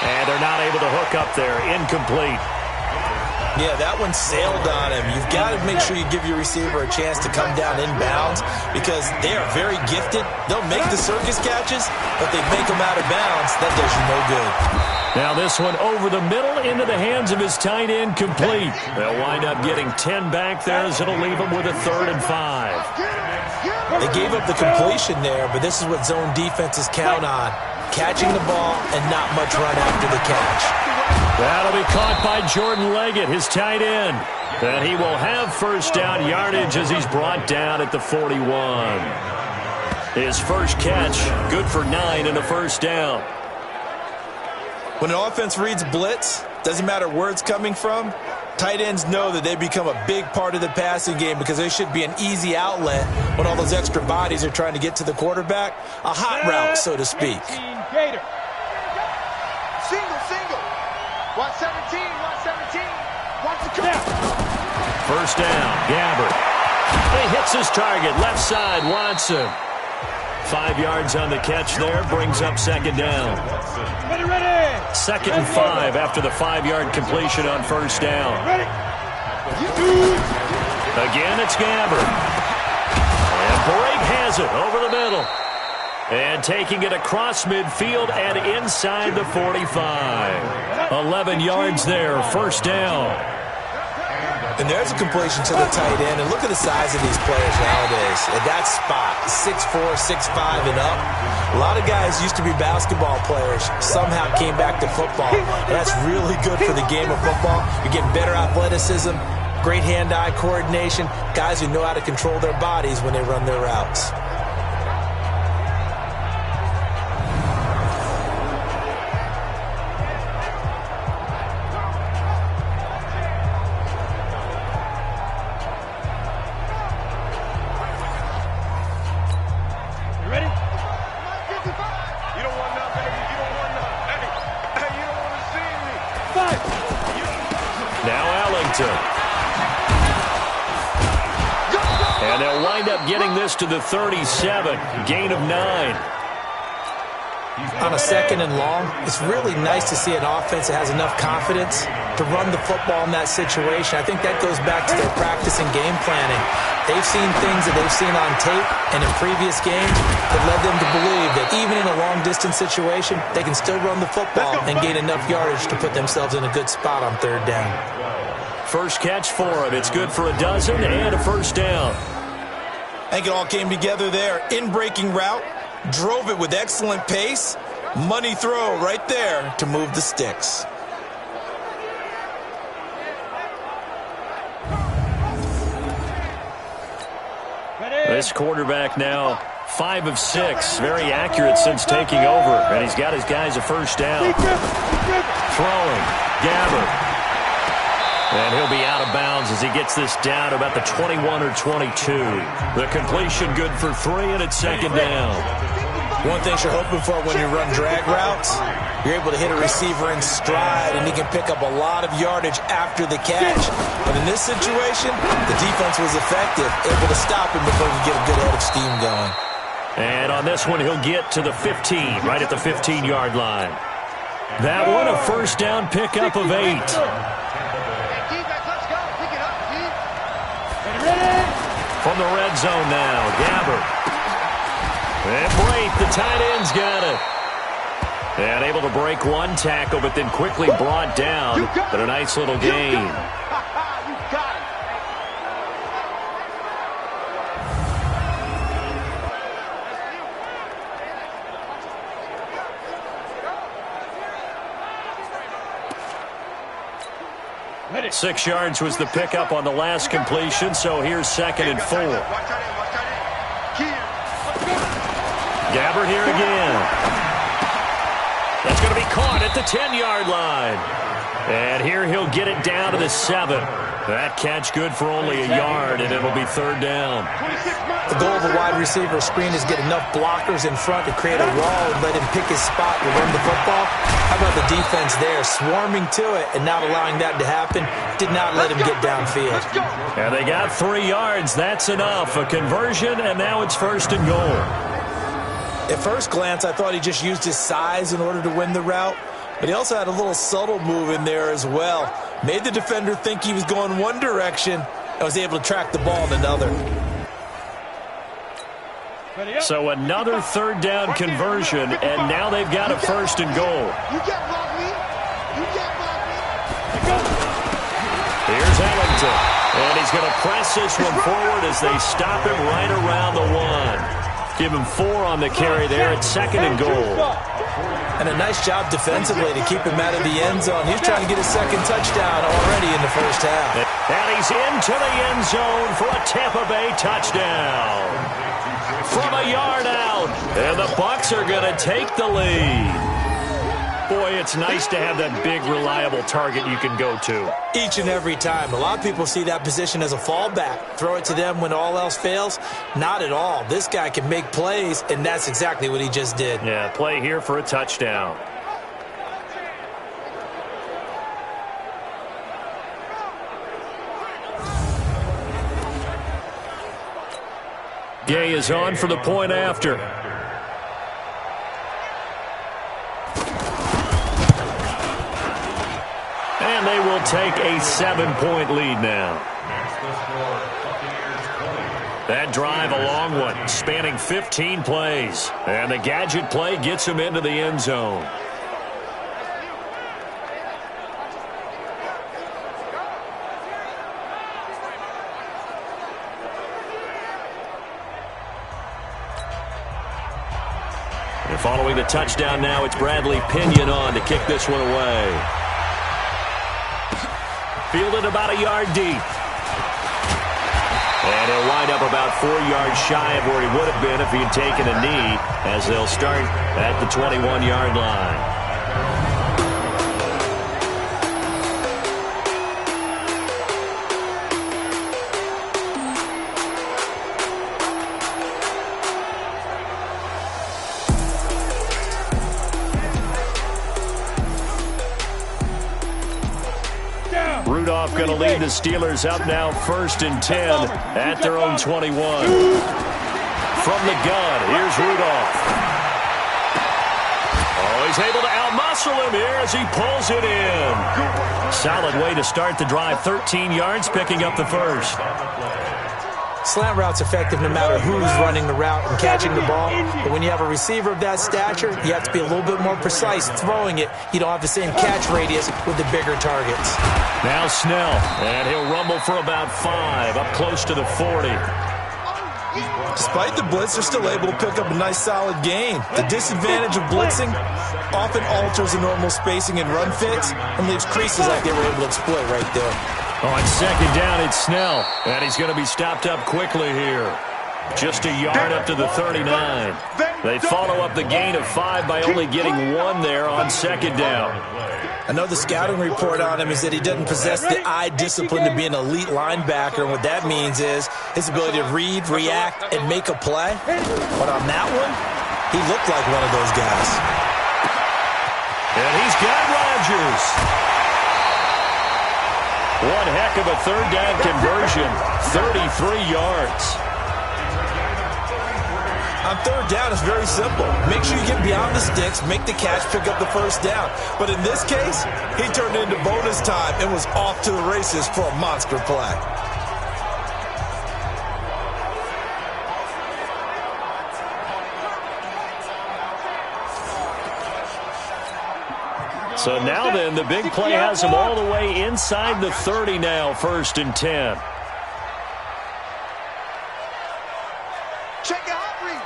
And they're not able to hook up there, incomplete. Yeah, that one sailed on him. You've got to make sure you give your receiver a chance to come down inbounds because they are very gifted. They'll make the circus catches, but they make them out of bounds. That does you no good. Now this one over the middle into the hands of his tight end, complete. They'll wind up getting 10 back there as it'll leave them with a 3rd and 5. They gave up the completion there, but this is what zone defenses count on. Catching the ball and not much run after the catch. That'll be caught by Jordan Leggett, his tight end. And he will have first down yardage as he's brought down at the 41. His first catch, good for 9 and a first down. When an offense reads blitz, doesn't matter where it's coming from, tight ends know that they become a big part of the passing game because they should be an easy outlet when all those extra bodies are trying to get to the quarterback. A hot route, so to speak. Gator. Single. Watch 17. Watch the come. First down, Gabbert. He hits his target, left side, Watson. 5 yards on the catch there, brings up second down. Ready. 2nd and 5 after the 5-yard completion on first down. Again, it's Gabbert. And Brake has it over the middle. And taking it across midfield and inside the 45. 11 yards there, first down. And there's a completion to the tight end. And look at the size of these players nowadays. At that spot, 6'4", 6'5", and up. A lot of guys used to be basketball players. Somehow came back to football. And that's really good for the game of football. You're getting better athleticism, great hand-eye coordination, guys who know how to control their bodies when they run their routes. And they'll wind up getting this to the 37, gain of 9. On a 2nd and long, it's really nice to see an offense that has enough confidence to run the football in that situation. I think that goes back to their practice and game planning. They've seen things that they've seen on tape and in previous games that led them to believe that even in a long-distance situation, they can still run the football and gain enough yardage to put themselves in a good spot on 3rd down. First catch for him. It's good for a dozen and a first down. I think it all came together there. In-breaking route, drove it with excellent pace. Money throw right there to move the sticks. This quarterback now 5 of 6. Very accurate since taking over. And he's got his guys a first down. Throwing. Gabbert. And he'll be out of bounds as he gets this down to about the 21 or 22. The completion good for 3, and it's second down. One thing you're hoping for when you run drag routes, you're able to hit a receiver in stride, and he can pick up a lot of yardage after the catch. But in this situation, the defense was effective, able to stop him before he could get a good head of steam going. And on this one, he'll get to the 15, right at the 15-yard line. That one, a first down pickup of 8. From the red zone now, Gabbert. And Brake, the tight end's got it. And able to break one tackle, but then quickly brought down. But a nice little gain. 6 yards was the pickup on the last completion, so here's 2nd and 4. Gabbert here again. That's going to be caught at the 10-yard line. And here he'll get it down to the 7. That catch good for only a yard, and it'll be 3rd down. The goal of a wide receiver screen is get enough blockers in front to create a wall and let him pick his spot to run the football. How about the defense there, swarming to it and not allowing that to happen? Did not let him get downfield. And they got 3 yards. That's enough. A conversion, and now it's 1st and goal. At first glance, I thought he just used his size in order to win the route, but he also had a little subtle move in there as well. Made the defender think he was going one direction and was able to track the ball in another. So another third down conversion, and now they've got a first and goal. You can't block me. You can't block me. Here's Ellington, and he's going to press this one forward as they stop him right around the 1. Give him 4 on the carry there at second and goal. And a nice job defensively to keep him out of the end zone. He's trying to get his second touchdown already in the first half. And he's into the end zone for a Tampa Bay touchdown. From a yard out, and the Bucs are going to take the lead. Boy, it's nice to have that big, reliable target you can go to. Each and every time. A lot of people see that position as a fallback. Throw it to them when all else fails. Not at all. This guy can make plays, and that's exactly what he just did. Yeah, play here for a touchdown. Gay is on for the point after. And they will take a 7-point lead now. That drive a long one, spanning 15 plays. And the gadget play gets him into the end zone. And following the touchdown now, it's Bradley Pinion on to kick this one away. Fielded about a yard deep. And he'll wind up about 4 yards shy of where he would have been if he had taken a knee, as they'll start at the 21-yard line. Rudolph going to lead the Steelers up now 1st and 10 at their own 21. From the gun, here's Rudolph. Oh, he's able to outmuscle him here as he pulls it in. Solid way to start the drive. 13 yards, picking up the first. Slant route's effective no matter who's running the route and catching the ball. But when you have a receiver of that stature, you have to be a little bit more precise throwing it. You don't have the same catch radius with the bigger targets. Now Snell, and he'll rumble for about 5, up close to the 40. Despite the blitz, they're still able to pick up a nice solid gain. The disadvantage of blitzing often alters the normal spacing and run fits and leaves creases like they were able to exploit right there. On second down, it's Snell, and he's going to be stopped up quickly here. Just a yard up to the 39. They follow up the gain of 5 by only getting 1 there on second down. I know the scouting report on him is that he doesn't possess the eye discipline to be an elite linebacker, and what that means is his ability to read, react, and make a play. But on that one, he looked like one of those guys. And he's got Rodgers. One heck of a third down conversion, 33 yards. On third down, it's very simple. Make sure you get beyond the sticks, make the catch, pick up the first down. But in this case, he turned it into bonus time and was off to the races for a monster play. So now then, the big play has him all the way inside the 30 now, 1st and 10. Check out read.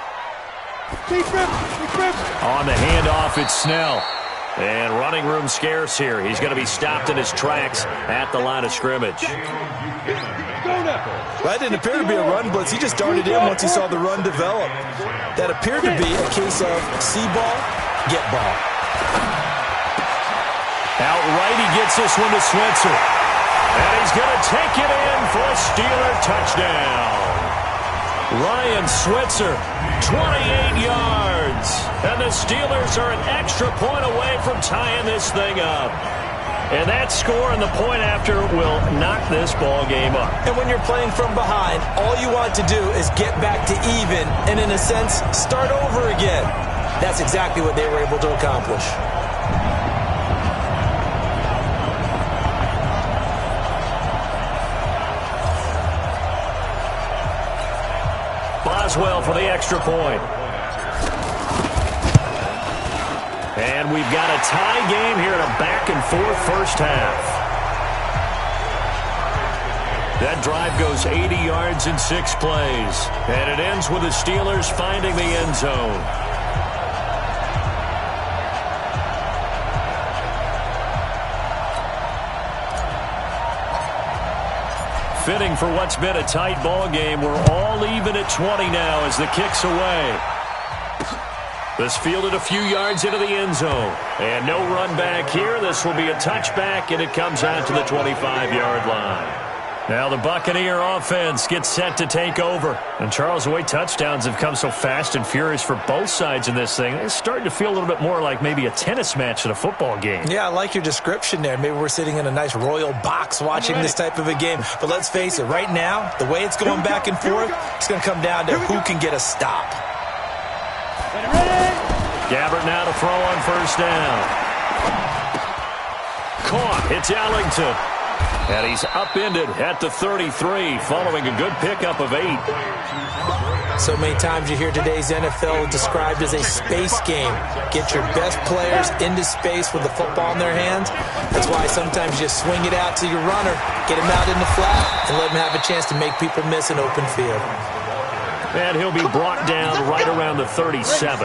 On the handoff, it's Snell. And running room scarce here. He's going to be stopped in his tracks at the line of scrimmage. That didn't appear to be a run blitz. He just darted in once he saw the run develop. That appeared to be a case of see ball, get ball. Outright, he gets this one to Switzer. And he's going to take it in for a Steeler touchdown. Ryan Switzer, 28 yards. And the Steelers are an extra point away from tying this thing up. And that score and the point after will knock this ball game up. And when you're playing from behind, all you want to do is get back to even and, in a sense, start over again. That's exactly what they were able to accomplish. does well for the extra point. And we've got a tie game here in a back-and-forth first half. That drive goes 80 yards in 6 plays. And it ends with the Steelers finding the end zone. Fitting for what's been a tight ball game. We're all even at 20 now as the kick's away. This fielded a few yards into the end zone. And no run back here. This will be a touchback, and it comes out to the 25-yard line. Now the Buccaneer offense gets set to take over. And Charles, the way touchdowns have come so fast and furious for both sides in this thing, it's starting to feel a little bit more like maybe a tennis match at a football game. Yeah, I like your description there. Maybe we're sitting in a nice royal box watching this type of a game. But let's face it, right now, the way it's going back and forth, it's going to come down to who can get a stop. Gabbert now to throw on first down. Caught. It's Ellington. And he's upended at the 33 following a good pickup of 8. So many times you hear today's NFL described as a space game. Get your best players into space with the football in their hands. That's why sometimes you just swing it out to your runner, get him out in the flat, and let him have a chance to make people miss an open field. And he'll be brought down right around the 37.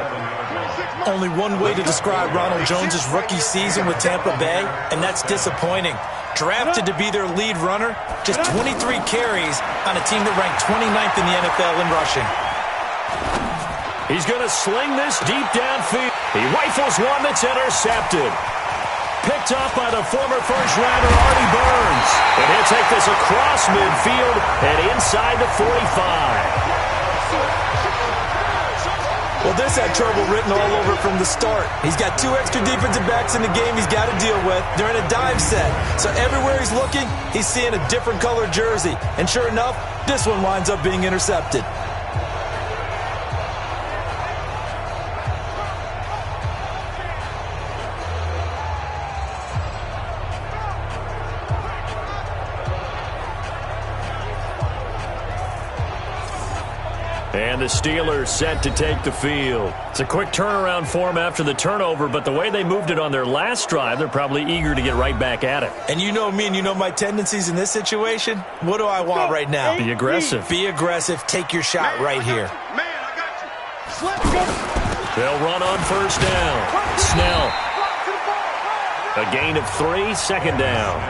Only one way to describe Ronald Jones' rookie season with Tampa Bay, and that's disappointing. Drafted to be their lead runner, just 23 carries on a team that ranked 29th in the NFL in rushing. He's going to sling this deep downfield. He rifles one that's intercepted. Picked up by the former first-rounder Artie Burns. And he'll take this across midfield and inside the 45. Well, this had trouble written all over from the start. He's got 2 extra defensive backs in the game he's got to deal with. They're in a dime set. So everywhere he's looking, he's seeing a different color jersey. And sure enough, this one winds up being intercepted. And the Steelers set to take the field. It's a quick turnaround for them after the turnover, but the way they moved it on their last drive, they're probably eager to get right back at it. And you know me and you know my tendencies in this situation. What do I want right now? Be aggressive. Be aggressive. Take your shot right here. They'll run on first down. Snell. A gain of 3, second down.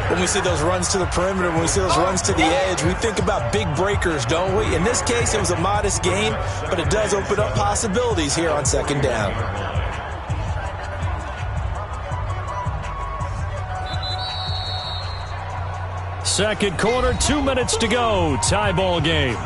When we see those runs to the perimeter, when we see those runs to the edge, we think about big breakers, don't we? In this case, it was a modest gain, but it does open up possibilities here on second down. Second quarter, 2 minutes to go. Tie ball game.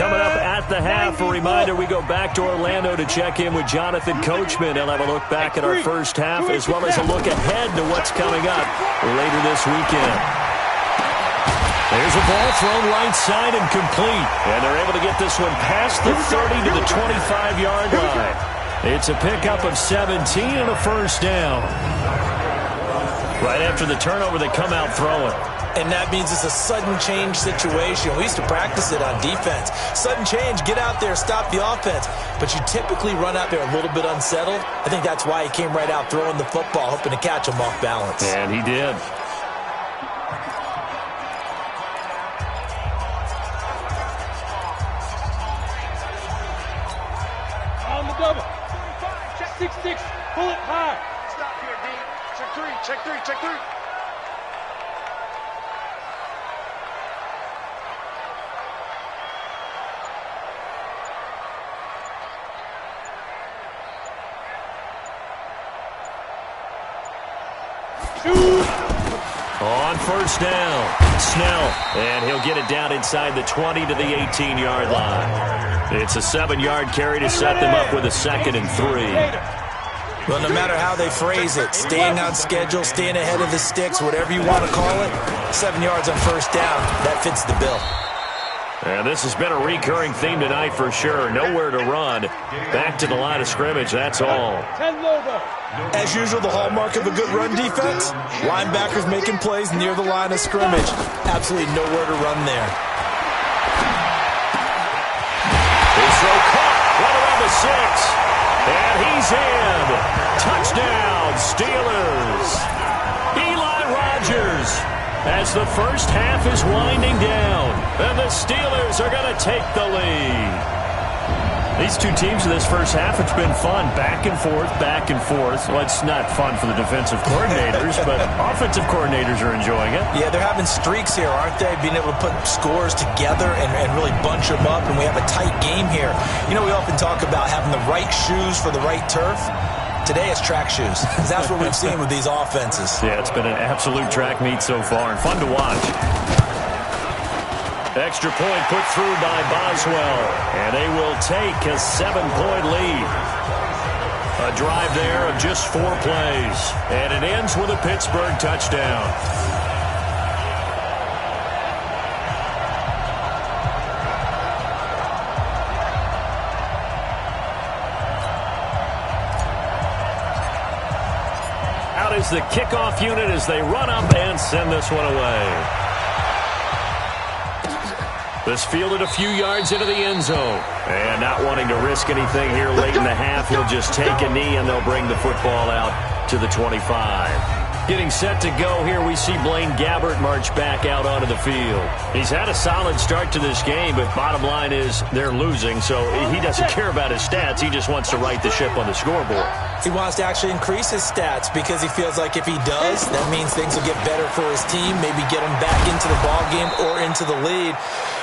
Coming up at the half, a reminder, we go back to Orlando to check in with Jonathan Coachman. He'll have a look back at our first half as well as a look ahead to what's coming up later this weekend. There's a ball thrown right side and complete. And they're able to get this one past the 30 to the 25-yard line. It's a pickup of 17 and a first down. Right after the turnover, they come out throwing. And that means it's a sudden change situation. We used to practice it on defense. Sudden change, get out there, stop the offense. But you typically run out there a little bit unsettled. I think that's why he came right out throwing the football, hoping to catch him off balance. And he did. On the double. Check 6-6. Pull it high. Stop here, D. Check 3. Check 3. Check 3. On first down, Snell, and he'll get it down inside the 20 to the 18-yard line. It's a 7-yard carry to set them up with a 2nd and 3. Well, no matter how they phrase it, staying on schedule, staying ahead of the sticks, whatever you want to call it, 7 yards on first down, that fits the bill. And this has been a recurring theme tonight for sure. Nowhere to run. Back to the line of scrimmage, that's all. As usual, the hallmark of a good run defense, linebackers making plays near the line of scrimmage. Absolutely nowhere to run there. His throw caught right around the 6. And he's in. Touchdown, Steelers. Eli Rogers. As the first half is winding down, and the Steelers are going to take the lead. These two teams in this first half, it's been fun. Back and forth, back and forth. Well, it's not fun for the defensive coordinators, but offensive coordinators are enjoying it. Yeah, they're having streaks here, aren't they? Being able to put scores together and really bunch them up, and we have a tight game here. You know, we often talk about having the right shoes for the right turf. Today it's track shoes. That's what we've seen with these offenses. Yeah, it's been an absolute track meet so far and fun to watch. Extra point put through by Boswell, and they will take a 7-point lead. A drive there of just 4 plays, and it ends with a Pittsburgh touchdown. Is the kickoff unit as they run up and send this one away. This fielded a few yards into the end zone. And not wanting to risk anything here late in the half, he'll just take a knee and they'll bring the football out to the 25. Getting set to go here, we see Blaine Gabbert march back out onto the field. He's had a solid start to this game, but bottom line is they're losing, so he doesn't care about his stats. He just wants to right the ship on the scoreboard. He wants to actually increase his stats because he feels like if he does, that means things will get better for his team, maybe get him back into the ball game or into the lead.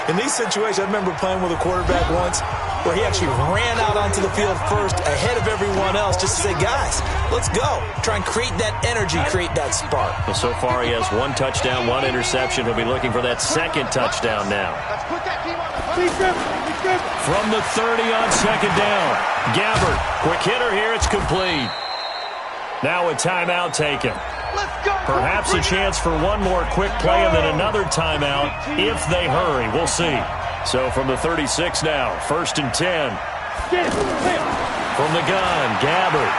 In these situations, I remember playing with a quarterback once where he actually ran out onto the field first ahead of everyone else just to say, guys, let's go. Try and create that energy, create that spark. Well, so far he has 1 touchdown, 1 interception. He'll be looking for that 2nd touchdown now. From the 30 on 2nd down. Gabbert, quick hitter here, it's complete. Now a timeout taken. Perhaps a chance for one more quick play and then another timeout if they hurry. We'll see. So from the 36 now, 1st and 10. From the gun, Gabbert.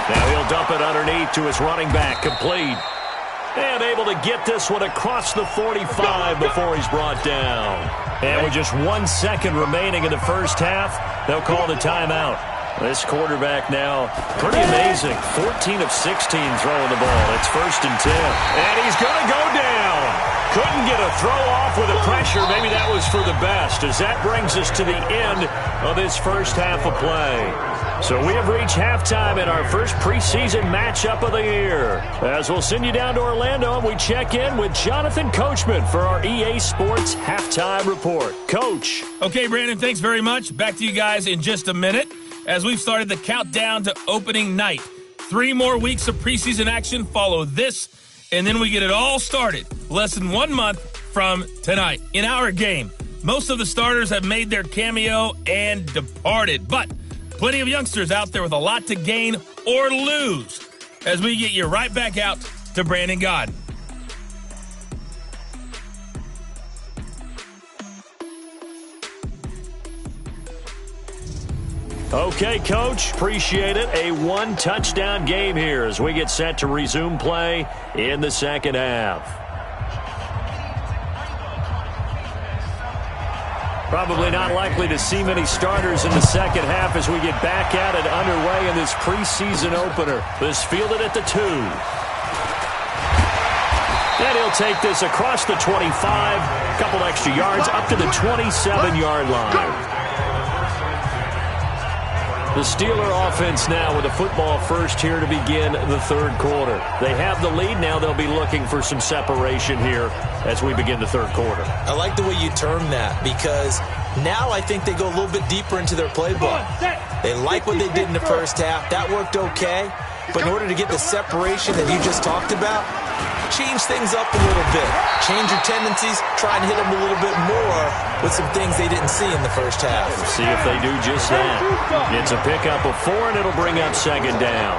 Now he'll dump it underneath to his running back, complete. And able to get this one across the 45 before he's brought down. And with just 1 second remaining in the first half, they'll call the timeout. This quarterback now, pretty amazing. 14 of 16 throwing the ball. It's 1st and 10. And he's going to go down. Couldn't get a throw off with the pressure. Maybe that was for the best, as that brings us to the end of this first half of play. So we have reached halftime in our first preseason matchup of the year. As we'll send you down to Orlando, and we check in with Jonathan Coachman for our EA Sports Halftime Report. Coach. Okay, Brandon, thanks very much. Back to you guys in just a minute as we've started the countdown to opening night. 3 more weeks of preseason action follow this, and then we get it all started less than 1 month from tonight. In our game, most of the starters have made their cameo and departed, but plenty of youngsters out there with a lot to gain or lose as we get you right back out to Brandon Gaudin. Okay, Coach, appreciate it. A 1-touchdown game here as we get set to resume play in the second half. Probably not likely to see many starters in the second half as we get back at it underway in this preseason opener. This fielded at the 2. And he'll take this across the 25, a couple extra yards up to the 27-yard line. The Steeler offense now with the football first here to begin the third quarter. They have the lead. Now they'll be looking for some separation here as we begin the third quarter. I like the way you term that because now I think they go a little bit deeper into their playbook. They like what they did in the first half. That worked okay. But in order to get the separation that you just talked about, change things up a little bit. Change your tendencies. Try and hit them a little bit more with some things they didn't see in the first half. We'll see if they do just that. It's a pickup of 4, and it'll bring up 2nd down.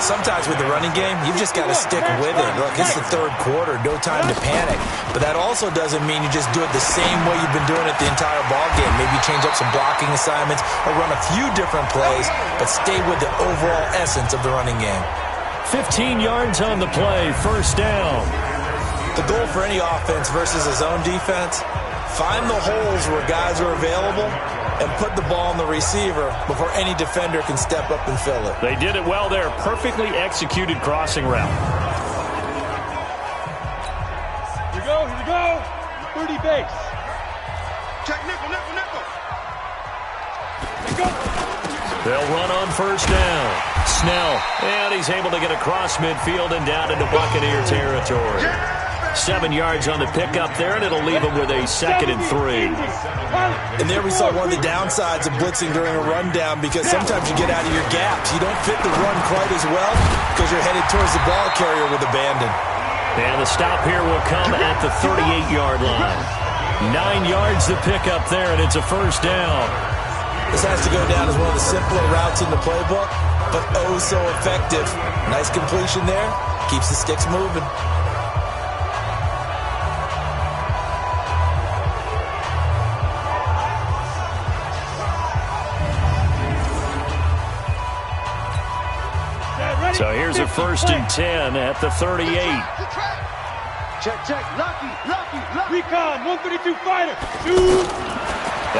Sometimes with the running game, you've just got to stick with it. Look, it's the third quarter, no time to panic. But that also doesn't mean you just do it the same way you've been doing it the entire ball game. Maybe change up some blocking assignments or run a few different plays, but stay with the overall essence of the running game. 15 yards on the play, first down. The goal for any offense versus a zone defense, find the holes where guys are available and put the ball on the receiver before any defender can step up and fill it. They did it well there. Perfectly executed crossing route. Here we go. 30 base. Check nickel. They'll run on first down. Snell, and he's able to get across midfield and down into Buccaneer territory. 7 yards on the pickup there, and it'll leave him with a 2nd and 3. And there we saw one of the downsides of blitzing during a rundown, because sometimes you get out of your gaps. You don't fit the run quite as well because you're headed towards the ball carrier with abandon. And the stop here will come at the 38-yard line. 9 yards to pick up there, and it's a first down. This has to go down as one of the simpler routes in the playbook, but oh so effective. Nice completion there. Keeps the sticks moving. So here's a 1st and 10 at the 38. Check. Lucky. Recon, 132 fighter. Shoot.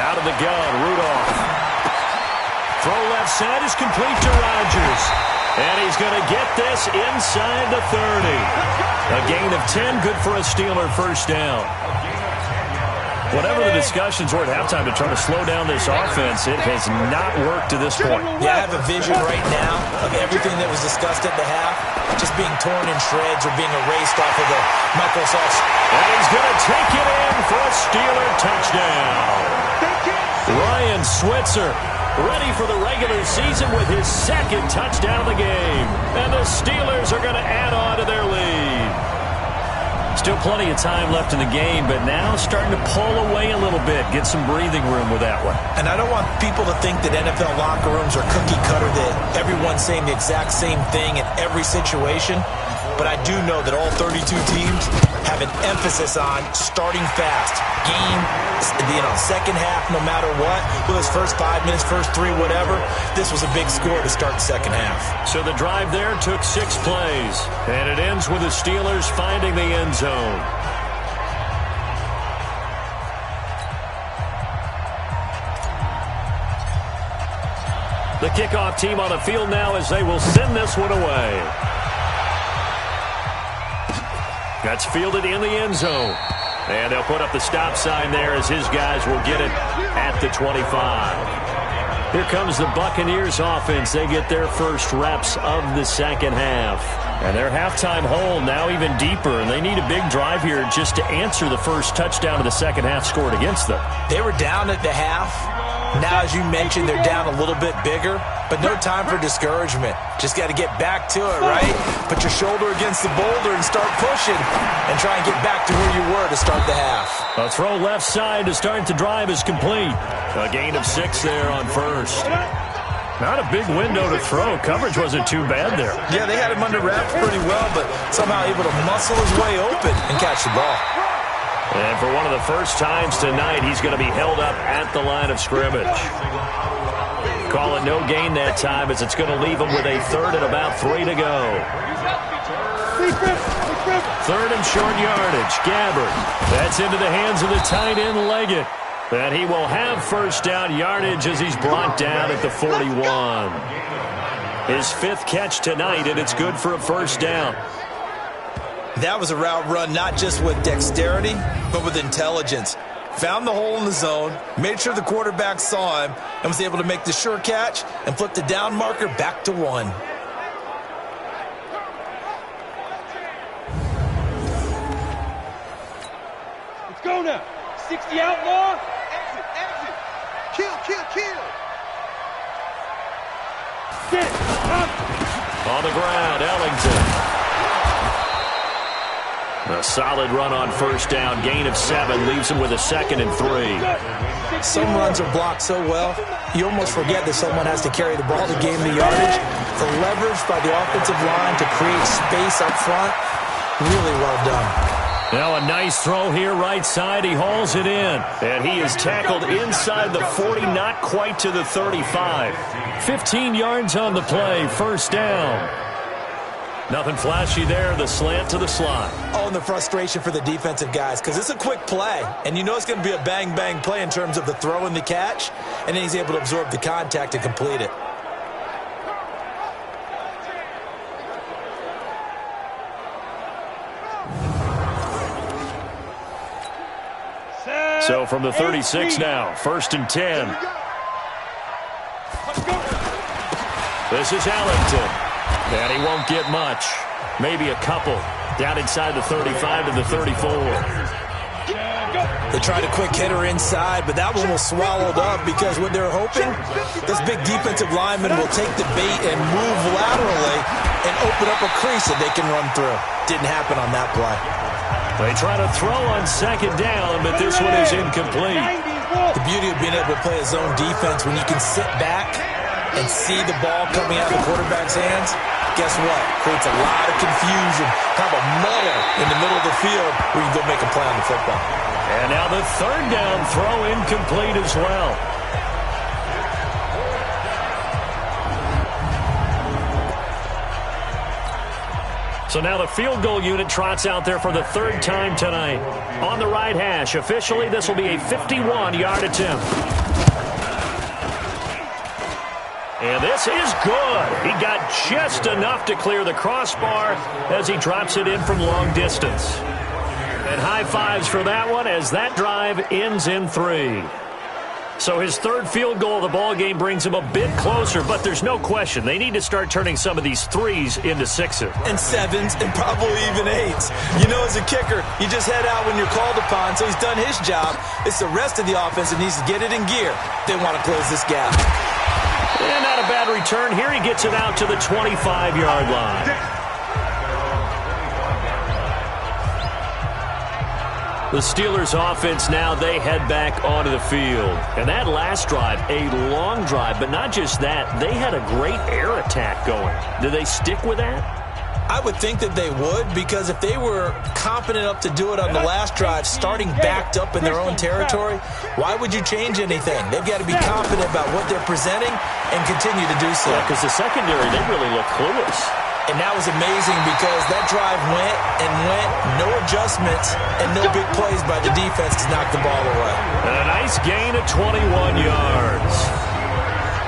Out of the gun, Rudolph. Throw left side is complete to Rodgers. And he's going to get this inside the 30. A gain of 10, good for a Steeler first down. Whatever the discussions were at halftime to try to slow down this offense, it has not worked to this point. Yeah, I have a vision right now of everything that was discussed at the half just being torn in shreds or being erased off of the Microsoft. And he's going to take it in for a Steeler touchdown. Ryan Switzer ready for the regular season with his 2nd touchdown of the game. And the Steelers are going to add on to their lead. Still plenty of time left in the game, but now starting to pull away a little bit, get some breathing room with that one. And I don't want people to think that NFL locker rooms are cookie cutter, that everyone's saying the exact same thing in every situation. But I do know that all 32 teams have an emphasis on starting fast. Game, second half, no matter what. Whether it's first 5 minutes, first 3, whatever. This was a big score to start the second half. So the drive there took 6 plays. And it ends with the Steelers finding the end zone. The kickoff team on the field now as they will send this one away. That's fielded in the end zone. And they'll put up the stop sign there as his guys will get it at the 25. Here comes the Buccaneers offense. They get their first reps of the second half. And their halftime hole now even deeper. And they need a big drive here just to answer the first touchdown of the second half scored against them. They were down at the half. Now, as you mentioned, they're down a little bit bigger, but no time for discouragement. Just got to get back to it, right? Put your shoulder against the boulder and start pushing and try and get back to where you were to start the half. A throw left side to start the drive is complete. A gain of 6 there on first. Not a big window to throw. Coverage wasn't too bad there. Yeah, they had him under wraps pretty well, but somehow able to muscle his way open and catch the ball. And for one of the first times tonight, he's going to be held up at the line of scrimmage. Call it no gain that time as it's going to leave him with a 3rd and about 3 to go. 3rd and short yardage. Gabbard. That's into the hands of the tight end Leggett. And he will have first down yardage as he's brought down at the 41. His 5th catch tonight, and it's good for a first down. That was a route run not just with dexterity, but with intelligence. Found the hole in the zone, made sure the quarterback saw him, and was able to make the sure catch and flip the down marker back to 1. Let's go now. 60 outlaw. Exit. Kill. Get on the ground, Ellington. A solid run on first down. Gain of 7 leaves him with a 2nd and 3. Some runs are blocked so well, you almost forget that someone has to carry the ball to gain the yardage. The leverage by the offensive line to create space up front, really well done. Now a nice throw here right side. He hauls it in. And he is tackled inside the 40, not quite to the 35. 15 yards on the play, first down. Nothing flashy there, the slant to the slot. Oh, and the frustration for the defensive guys, because it's a quick play. And you know it's going to be a bang-bang play in terms of the throw and the catch. And then he's able to absorb the contact and complete it. So from the 36 now, 1st and 10. This is Allington. And he won't get much. Maybe a couple. Down inside the 35 to the 34. They tried a quick hitter inside, but that one was swallowed up because what they're hoping, this big defensive lineman will take the bait and move laterally and open up a crease that they can run through. Didn't happen on that play. They try to throw on 2nd down, but this one is incomplete. The beauty of being able to play a zone defense when you can sit back and see the ball coming out of the quarterback's hands, guess what? Creates a lot of confusion, kind of a muddle in the middle of the field where you can go make a play on the football. And now the 3rd down throw incomplete as well. So now the field goal unit trots out there for the 3rd time tonight. On the right hash, officially this will be a 51-yard attempt. And this is good. He got just enough to clear the crossbar as he drops it in from long distance. And high fives for that one as that drive ends in 3. So his 3rd field goal of the ball game brings him a bit closer, but there's no question they need to start turning some of these 3s into 6s. And 7s and probably even 8s. You know, as a kicker, you just head out when you're called upon, so he's done his job. It's the rest of the offense that needs to get it in gear. They want to close this gap. And not a bad return. Here he gets it out to the 25-yard line. The Steelers offense now, they head back onto the field. And that last drive, a long drive, but not just that, they had a great air attack going. Do they stick with that? I would think that they would, because if they were confident enough to do it on the last drive, starting backed up in their own territory, why would you change anything? They've got to be confident about what they're presenting and continue to do so. Yeah, because the secondary, they really look clueless. And that was amazing because that drive went and went, no adjustments, and no big plays by the defense to knock the ball away. And a nice gain of 21 yards.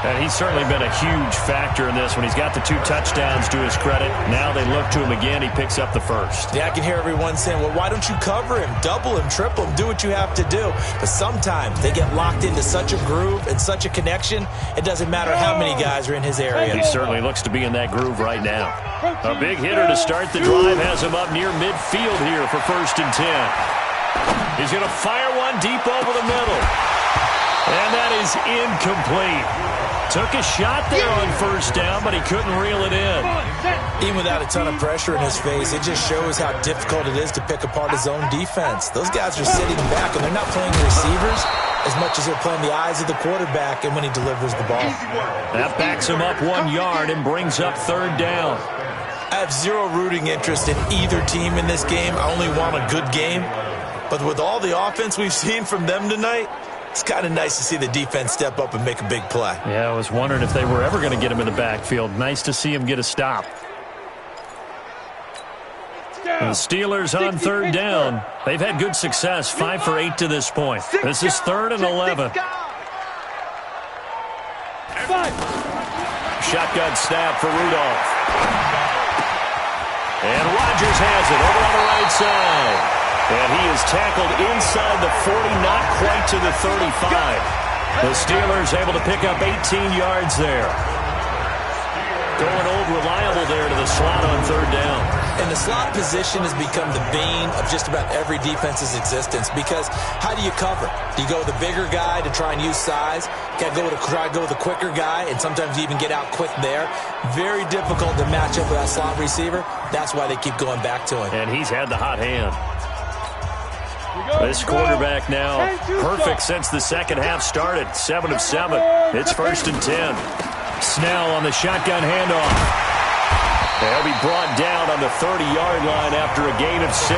And he's certainly been a huge factor in this when he's got the 2 touchdowns to his credit. Now they look to him again. He picks up the 1st. Yeah, I can hear everyone saying, well, why don't you cover him, double him, triple him, do what you have to do. But sometimes they get locked into such a groove and such a connection, it doesn't matter how many guys are in his area. He certainly looks to be in that groove right now. A big hitter to start the drive has him up near midfield here for 1st and 10. He's going to fire one deep over the middle. And that is incomplete. Took a shot there on 1st down, but he couldn't reel it in. Even without a ton of pressure in his face, it just shows how difficult it is to pick apart his own defense. Those guys are sitting back, and they're not playing the receivers as much as they're playing the eyes of the quarterback and when he delivers the ball. That backs him up 1 yard and brings up 3rd down. I have zero rooting interest in either team in this game. I only want a good game. But with all the offense we've seen from them tonight, it's kind of nice to see the defense step up and make a big play. Yeah, I was wondering if they were ever going to get him in the backfield. Nice to see him get a stop. The Steelers on 3rd down. They've had good success, 5 for 8 to this point. This is 3rd and 11. Shotgun snap for Rudolph. And Rodgers has it over on the right side. And he is tackled inside the 40, not quite to the 35. The Steelers able to pick up 18 yards there. Going old reliable there to the slot on 3rd down. And the slot position has become the bane of just about every defense's existence, because how do you cover? Do you go with a bigger guy to try and use size? You got to try to go with a quicker guy, and sometimes you even get out quick there. Very difficult to match up with that slot receiver. That's why they keep going back to him. And he's had the hot hand. This quarterback now perfect since the second half started. 7 of 7. It's 1st and 10. Snell on the shotgun handoff. They'll be brought down on the 30-yard line after a gain of 6.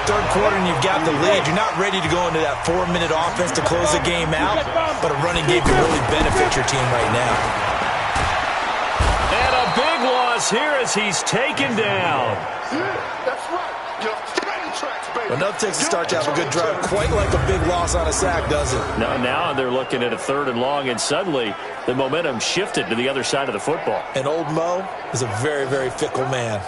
Third quarter and you've got the lead. You're not ready to go into that 4-minute offense to close the game out, but a running game can really benefit your team right now. And a big loss here as he's taken down. That's right. Enough takes to start to have a good drive. Quite like a big loss on a sack, does it? Now they're looking at a 3rd and long, and suddenly the momentum shifted to the other side of the football. And old Mo is a very, very fickle man.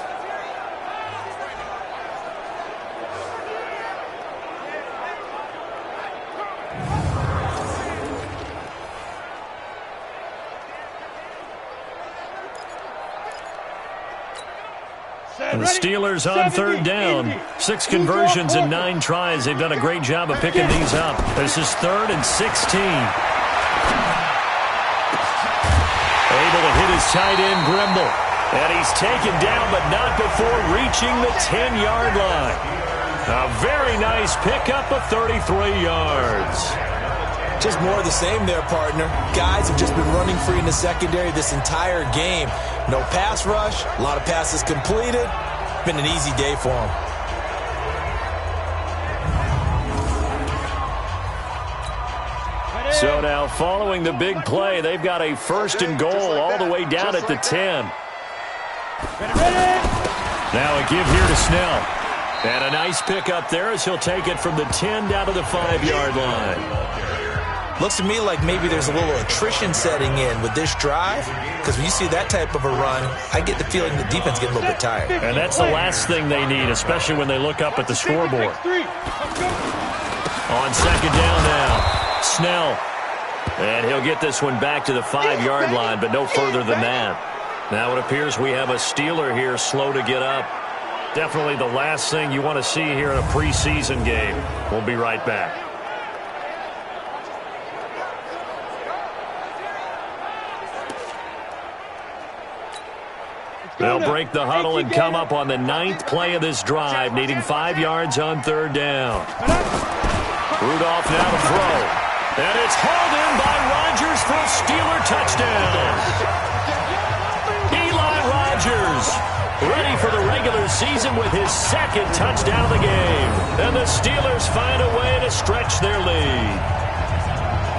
The Steelers on 3rd down. 6 conversions in 9 tries. They've done a great job of picking these up. This is 3rd and 16. Able to hit his tight end, Grimble. And he's taken down, but not before reaching the 10-yard line. A very nice pickup of 33 yards. Just more of the same there, partner. Guys have just been running free in the secondary this entire game. No pass rush, a lot of passes completed. Been an easy day for them. So now following the big play, they've got a 1st and goal all the way down at the 10. Now a give here to Snell. And a nice pickup there as he'll take it from the 10 down to the 5-yard line. Looks to me like maybe there's a little attrition setting in with this drive, because when you see that type of a run, I get the feeling the defense gets a little bit tired. And that's the last thing they need, especially when they look up at the scoreboard. On 2nd down now, Snell. And he'll get this one back to the 5-yard line, but no further than that. Now it appears we have a Steeler here slow to get up. Definitely the last thing you want to see here in a preseason game. We'll be right back. They'll break the huddle and come up on the 9th play of this drive, needing 5 yards on 3rd down. Rudolph now to throw. And it's hauled in by Rodgers for a Steeler touchdown. Eli Rodgers ready for the regular season with his 2nd touchdown of the game. And the Steelers find a way to stretch their lead.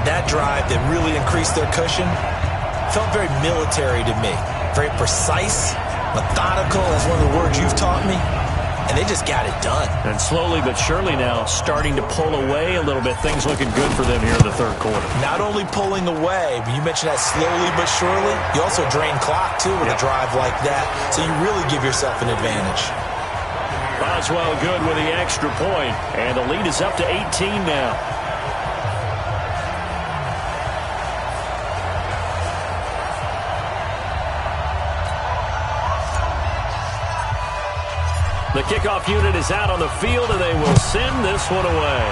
That drive that really increased their cushion felt very military to me. Very precise, methodical, that's one of the words you've taught me. And they just got it done. And slowly but surely now starting to pull away a little bit. Things looking good for them here in the 3rd quarter. Not only pulling away, but you mentioned that slowly but surely. You also drain clock, too, with a drive like that. So you really give yourself an advantage. Boswell good with the extra point. And the lead is up to 18 now. The kickoff unit is out on the field, and they will send this one away.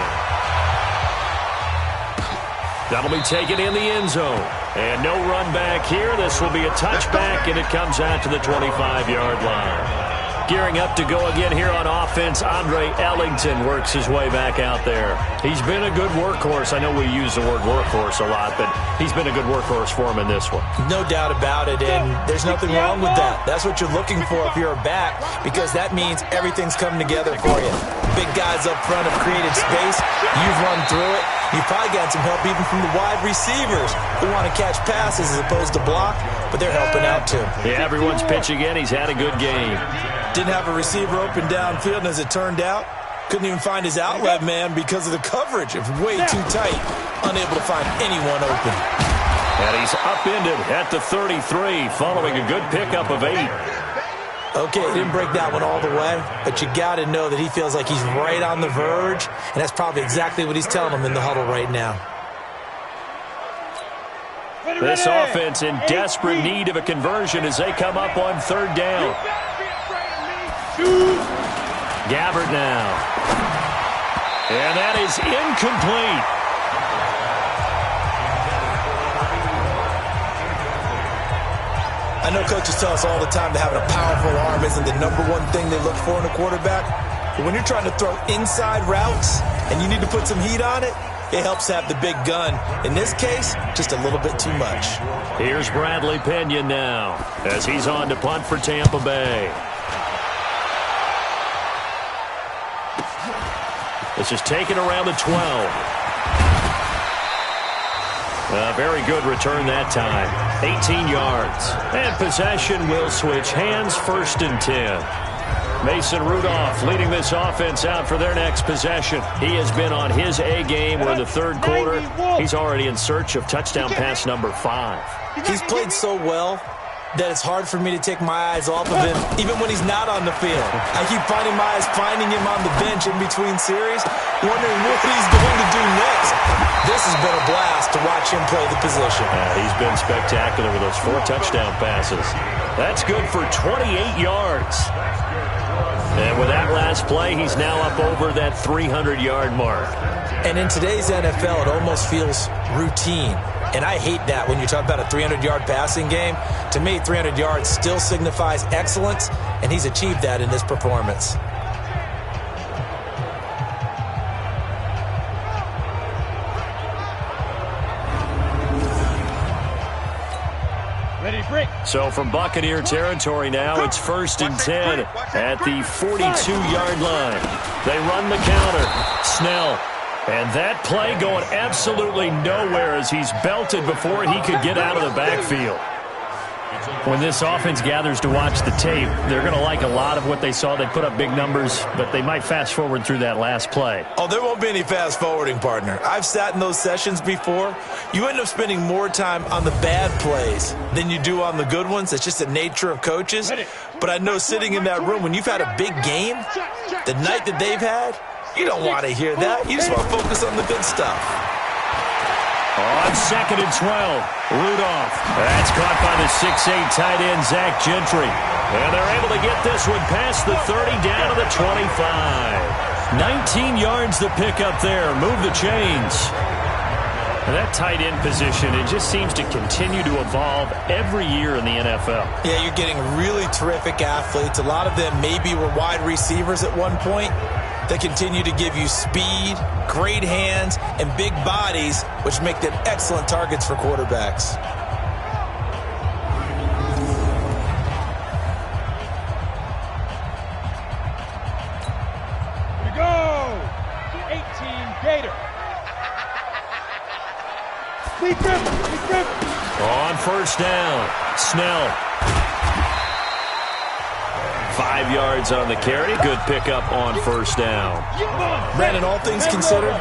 That'll be taken in the end zone. And no run back here. This will be a touchback, and it comes out to the 25-yard line. Gearing up to go again here on offense, Andre Ellington works his way back out there. He's been a good workhorse. I know we use the word workhorse a lot, but he's been a good workhorse for him in this one. No doubt about it, and there's nothing wrong with that. That's what you're looking for if you're a back, because that means everything's coming together for you. Big guys up front have created space. You've run through it. You've probably got some help even from the wide receivers who want to catch passes as opposed to block, but they're helping out too. Yeah, everyone's pitching in. He's had a good game. Didn't have a receiver open downfield, and as it turned out, couldn't even find his outlet man because of the coverage. It was way too tight, unable to find anyone open. And he's upended at the 33 following a good pickup of 8. Okay, he didn't break that one all the way, but you got to know that he feels like he's right on the verge, and that's probably exactly what he's telling him in the huddle right now. This offense in desperate need of a conversion as they come up on 3rd down. Gabbert now. And that is incomplete. I I know coaches tell us all the time that having a powerful arm isn't the #1 thing they look for in a quarterback. But when you're trying to throw inside routes and you need to put some heat on it, it helps have the big gun. In this case, just a little bit too much. Here's Bradley Pinion now as he's on to punt for Tampa Bay. This is taken around the 12. A very good return that time. 18 yards. And possession will switch hands, 1st and 10. Mason Rudolph leading this offense out for their next possession. He has been on his A game. We're in the 3rd quarter. He's already in search of touchdown pass number 5. He's played so well that it's hard for me to take my eyes off of him, even when he's not on the field. I keep finding my eyes finding him on the bench in between series, wondering what he's going to do next. This has been a blast to watch him play the position. He's been spectacular with those 4 touchdown passes. That's good for 28 yards. And with that last play, he's now up over that 300-yard mark. And in today's NFL, it almost feels routine. And I hate that when you talk about a 300-yard passing game. To me, 300 yards still signifies excellence, and he's achieved that in this performance. So from Buccaneer territory now, it's 1st and 10 at the 42-yard line. They run the counter. Snell. And that play going absolutely nowhere as he's belted before he could get out of the backfield. When this offense gathers to watch the tape, they're going to like a lot of what they saw. They put up big numbers, but they might fast forward through that last play. Oh, there won't be any fast forwarding, partner. I've sat in those sessions before. You end up spending more time on the bad plays than you do on the good ones. It's just the nature of coaches. But I know sitting in that room, when you've had a big game, the night that they've had, you don't want to hear that. You just want to focus on the good stuff. On 2nd and 12, Rudolph. That's caught by the 6'8 tight end, Zach Gentry. And they're able to get this one past the 30 down to the 25. 19 yards to pick up there. Move the chains. And that tight end position, it just seems to continue to evolve every year in the NFL. Yeah, you're getting really terrific athletes. A lot of them maybe were wide receivers at one point. They continue to give you speed, great hands, and big bodies, which make them excellent targets for quarterbacks. Here we go! 18 Gator. Speed grip. On 1st down, Snell. 5 yards on the carry. Good pickup on 1st down. Brandon, all things considered,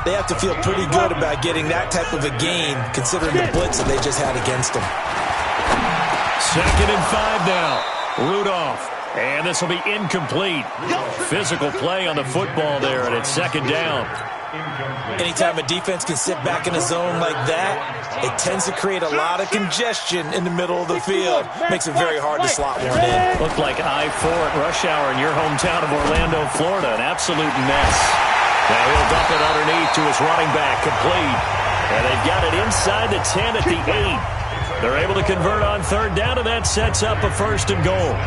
they have to feel pretty good about getting that type of a gain, considering the blitz that they just had against them. 2nd and 5 now. Rudolph. And this will be incomplete. Physical play on the football there, and it's 2nd down. Anytime a defense can sit back in a zone like that, it tends to create a lot of congestion in the middle of the field. Makes it very hard to slot one in. Looked like I-4 at rush hour in your hometown of Orlando, Florida. An absolute mess. Now he'll dump it underneath to his running back, complete. And they've got it inside the 10 at the 8. They're able to convert on 3rd down, and that sets up a 1st and goal.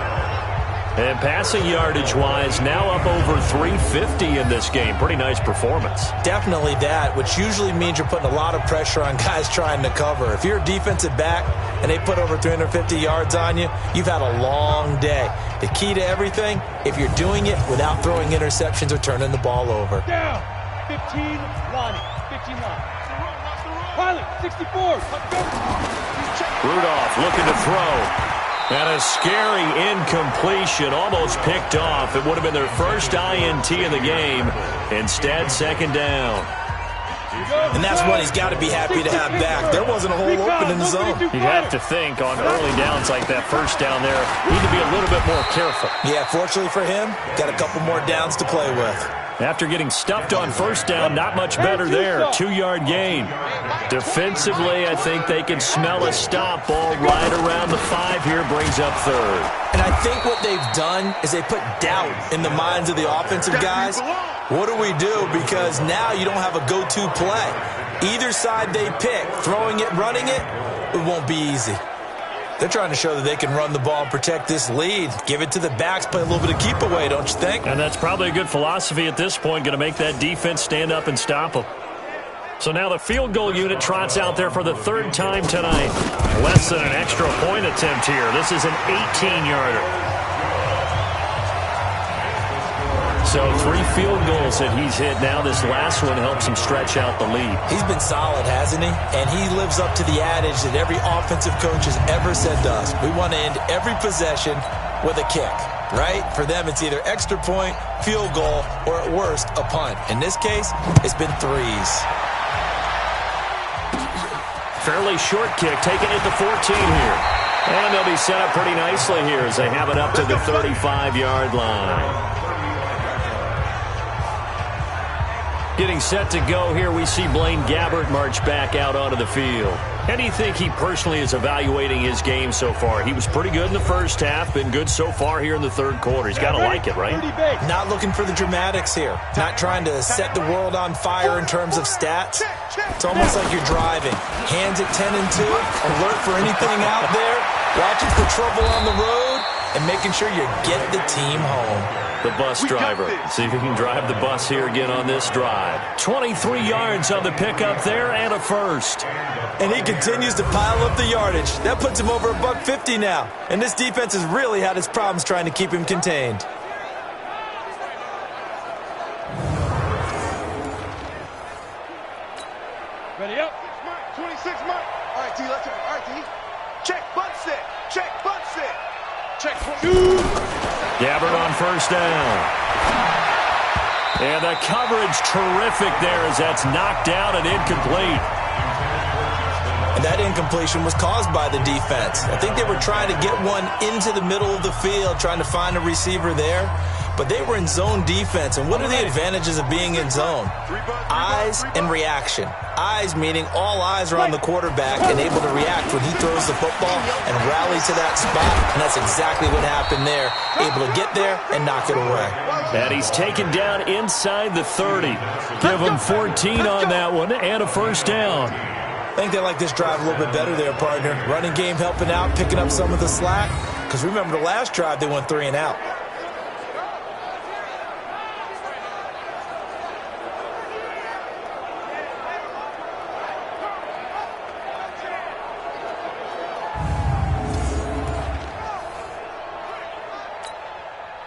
And passing yardage-wise, now up over 350 in this game. Pretty nice performance. Definitely that, which usually means you're putting a lot of pressure on guys trying to cover. If you're a defensive back and they put over 350 yards on you, you've had a long day. The key to everything, if you're doing it without throwing interceptions or turning the ball over. Down. 15, Lonnie. 15 Lonnie. Pilot, 64. Rudolph looking to throw. And a scary incompletion, almost picked off. It would have been their first INT in the game. Instead, 2nd down. And that's what he's got to be happy to have back. There wasn't a hole open in the zone. You'd have to think on early downs like that 1st down there, need to be a little bit more careful. Yeah, fortunately for him, got a couple more downs to play with. After getting stuffed on 1st down, not much better there. 2-yard gain. Defensively, I think they can smell a stop. Ball right around the 5 here, brings up 3rd. And I think what they've done is they put doubt in the minds of the offensive guys. What do we do? Because now you don't have a go-to play. Either side they pick, throwing it, running it, it won't be easy. They're trying to show that they can run the ball and protect this lead. Give it to the backs, play a little bit of keep away, don't you think? And that's probably a good philosophy at this point, going to make that defense stand up and stop them. So now the field goal unit trots out there for the third time tonight. Less than an extra point attempt here. This is an 18-yarder. So 3 field goals that he's hit now. This last one helps him stretch out the lead. He's been solid, hasn't he? And he lives up to the adage that every offensive coach has ever said to us. We want to end every possession with a kick, right? For them, it's either extra point, field goal, or at worst, a punt. In this case, it's been 3s. Fairly short kick, taking it to 14 here. And they'll be set up pretty nicely here as they have it up to the 35-yard line. Getting set to go here, we see Blaine Gabbert march back out onto the field. How do you think he personally is evaluating his game so far? He was pretty good in the first half, been good so far here in the third quarter. He's got to like it, right? Not looking for the dramatics here. Not trying to set the world on fire in terms of stats. It's almost like you're driving. Hands at 10 and 2, alert for anything out there, watching for trouble on the road, and making sure you get the team home. The bus driver. See if he can drive the bus here again on this drive. 23 yards on the pickup there and a first. And he continues to pile up the yardage. That puts him over $150 now. And this defense has really had its problems trying to keep him contained. Ready up. 26 Mike. All right, D, let's go. All right, D. Check, butt set. Check, butt set. Check. Gabbert on first down. And the coverage terrific there as that's knocked out and incomplete. And that incompletion was caused by the defense. I think they were trying to get one into the middle of the field, trying to find a receiver there. But they were in zone defense. And what are the advantages of being in zone? Eyes and reaction. Eyes meaning all eyes are on the quarterback and able to react when he throws the football and rally to that spot. And that's exactly what happened there. Able to get there and knock it away. And he's taken down inside the 30. Give him 14 on that one and a first down. I think they like this drive a little bit better there, partner. Running game helping out, picking up some of the slack. Because remember the last drive, they went 3 and out.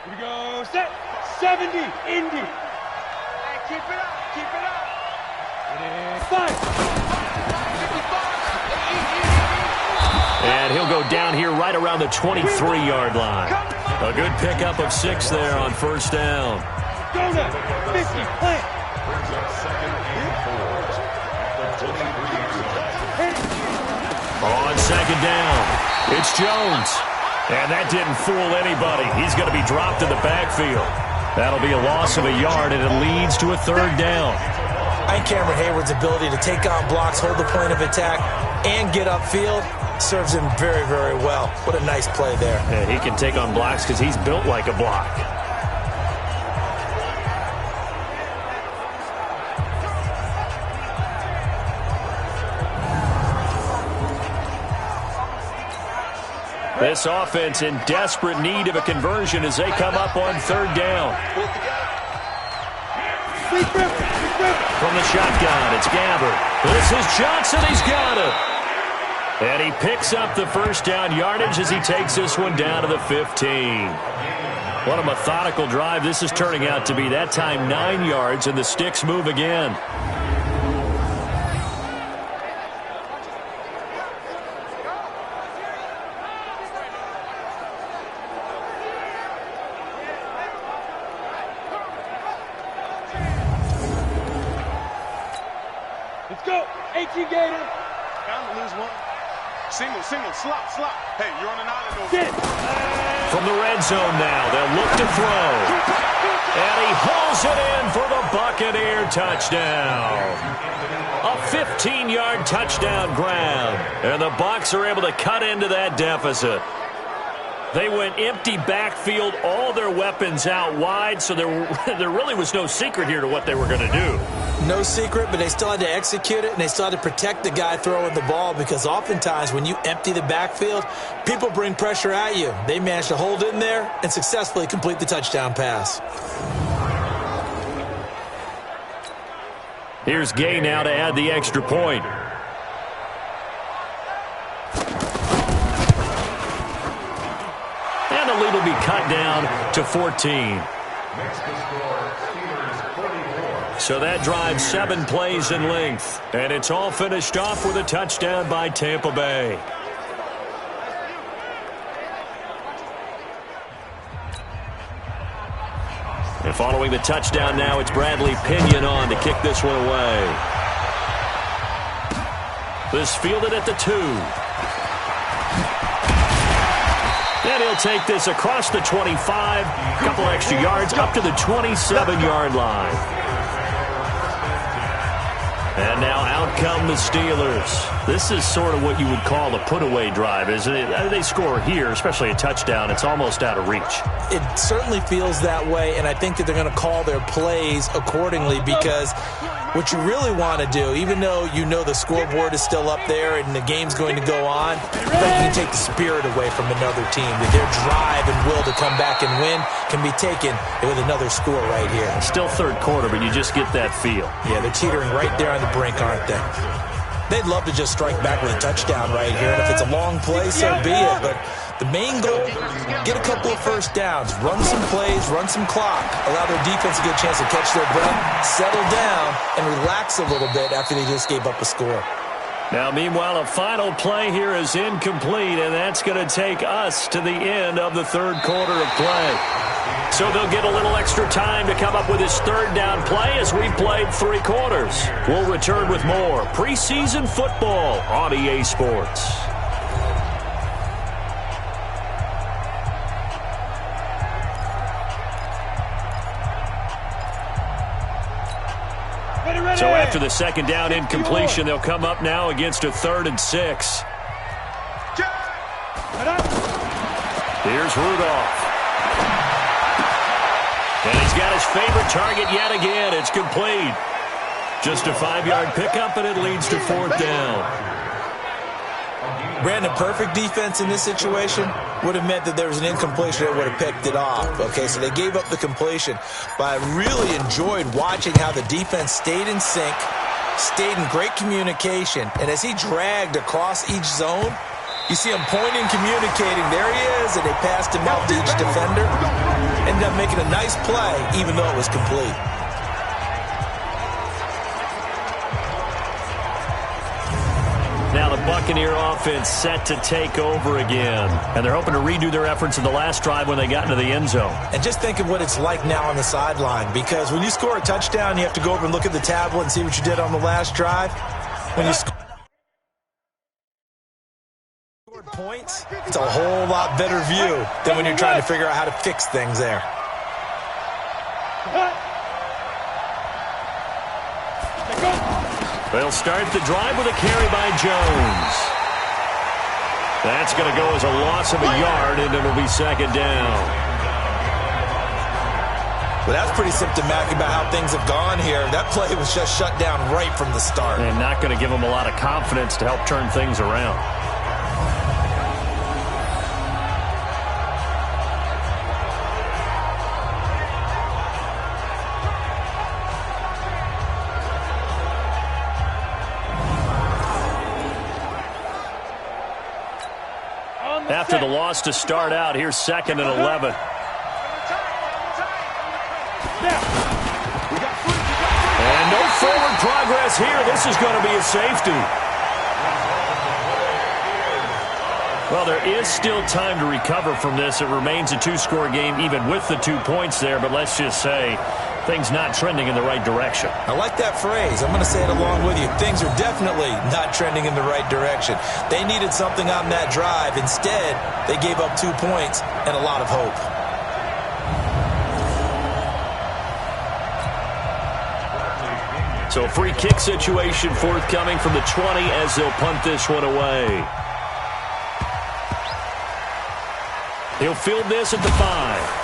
Here we go. Set. 70. Indy. Hey, keep it up. Keep it up. It is 5. And he'll go down here right around the 23-yard line. A good pickup of 6 there on first down. Go now. 50. Plant. On second down, it's Jones. And that didn't fool anybody. He's going to be dropped in the backfield. That'll be a loss of a yard, and it leads to a third down. I think Cameron Hayward's ability to take on blocks, hold the point of attack, and get upfield serves him very, very well. What a nice play there. And he can take on blocks because he's built like a block. This offense in desperate need of a conversion as they come up on third down. From the shotgun, it's Gabbert. This is Johnson. He's got it. And he picks up the first down yardage as he takes this one down to the 15. What a methodical drive this is turning out to be. That time 9 yards, and the sticks move again. Let's go. 18 Gator. Bound to lose one. Single, slot. Hey, you're on an island over Get. From the red zone now, they'll look to throw. And he hauls it in for the Buccaneer touchdown. A 15-yard touchdown grab. And the Bucs are able to cut into that deficit. They went empty backfield, all their weapons out wide, so there really was no secret here to what they were going to do. No secret, but they still had to execute it, and they still had to protect the guy throwing the ball, because oftentimes when you empty the backfield, people bring pressure at you. They managed to hold in there and successfully complete the touchdown pass. Here's Gay now to add the extra point. And the lead will be cut down to 14. So that drives 7 plays in length. And it's all finished off with a touchdown by Tampa Bay. And following the touchdown now, it's Bradley Pinion on to kick this one away. This fielded at the 2. And he'll take this across the 25, a couple extra yards, up to the 27-yard line. And now out come the Steelers. This is sort of what you would call a put-away drive, isn't it? They score here, especially a touchdown. It's almost out of reach. It certainly feels that way, and I think that they're going to call their plays accordingly, because what you really want to do, even though you know the scoreboard is still up there and the game's going to go on, you can take the spirit away from another team. That their drive and will to come back and win can be taken with another score right here. Still third quarter, but you just get that feel. Yeah, they're teetering right there on the brink, aren't they? They'd love to just strike back with a touchdown right here, and if it's a long play, so be it. But the main goal, get a couple of first downs, run some plays, run some clock, allow their defense a good chance to catch their breath, settle down, and relax a little bit after they just gave up a score. Now, meanwhile, a final play here is incomplete, and that's going to take us to the end of the third quarter of play. So they'll get a little extra time to come up with his third down play as we played 3 quarters. We'll return with more preseason football on EA Sports. So after the second down incompletion, they'll come up now against a 3rd and 6. Here's Rudolph. And he's got his favorite target yet again. It's complete. Just a 5-yard pickup, and it leads to 4th down. Brandon, perfect defense in this situation would have meant that there was an incompletion that would have picked it off. Okay, so they gave up the completion. But I really enjoyed watching how the defense stayed in sync, stayed in great communication. And as he dragged across each zone, you see him pointing, communicating. There he is, and they passed him out to each defender. Ended up making a nice play, even though it was complete. Now the Buccaneer offense set to take over again. And they're hoping to redo their efforts in the last drive when they got into the end zone. And just think of what it's like now on the sideline, because when you score a touchdown, you have to go over and look at the tablet and see what you did on the last drive. When you scored points, it's a whole lot better view than when you're trying to figure out how to fix things there. They'll start the drive with a carry by Jones. That's going to go as a loss of a yard, and it'll be 2nd down. Well, that's pretty symptomatic about how things have gone here. That play was just shut down right from the start. And not going to give them a lot of confidence to help turn things around. After the loss to start out, here's 2nd and 11. And no forward progress here. This is going to be a safety. Well, there is still time to recover from this. It remains a 2-score game even with the 2 points there, but let's just say things not trending in the right direction. I like that phrase. I'm going to say it along with you. Things are definitely not trending in the right direction. They needed something on that drive. Instead, they gave up 2 points and a lot of hope. So a free kick situation forthcoming from the 20 as they'll punt this one away. He'll field this at the 5.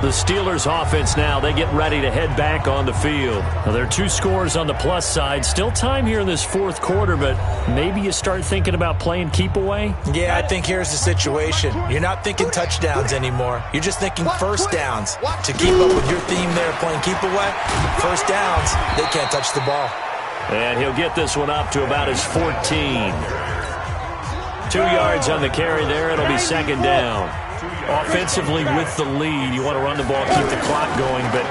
The Steelers offense now, they get ready to head back on the field. Now, there are 2 scores on the plus side. Still time here in this fourth quarter, but maybe you start thinking about playing keep away? Yeah, I think here's the situation. You're not thinking touchdowns anymore. You're just thinking first downs. To keep up with your theme there, playing keep away, first downs, they can't touch the ball. And he'll get this one up to about his 14. 2 yards on the carry there. It'll be second down. Offensively with the lead, you want to run the ball, keep the clock going, but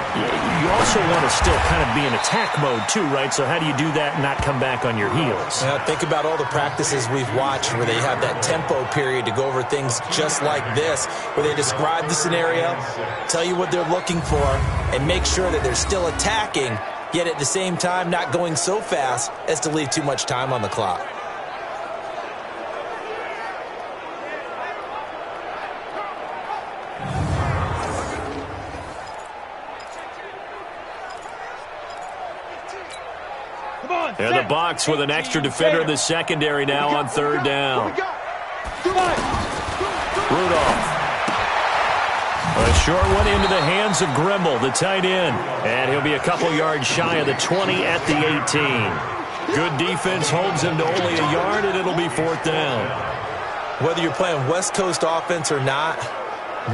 you also want to still kind of be in attack mode too, right? So how do you do that and not come back on your heels? Think about all the practices we've watched where they have that tempo period to go over things just like this, where they describe the scenario, tell you what they're looking for, and make sure that they're still attacking, yet at the same time not going so fast as to leave too much time on the clock. And the Bucs with an extra defender in the secondary now on third down. Rudolph. A short one into the hands of Grimble, the tight end. And he'll be a couple yards shy of the 20 at the 18. Good defense holds him to only a yard, and it'll be fourth down. Whether you're playing West Coast offense or not,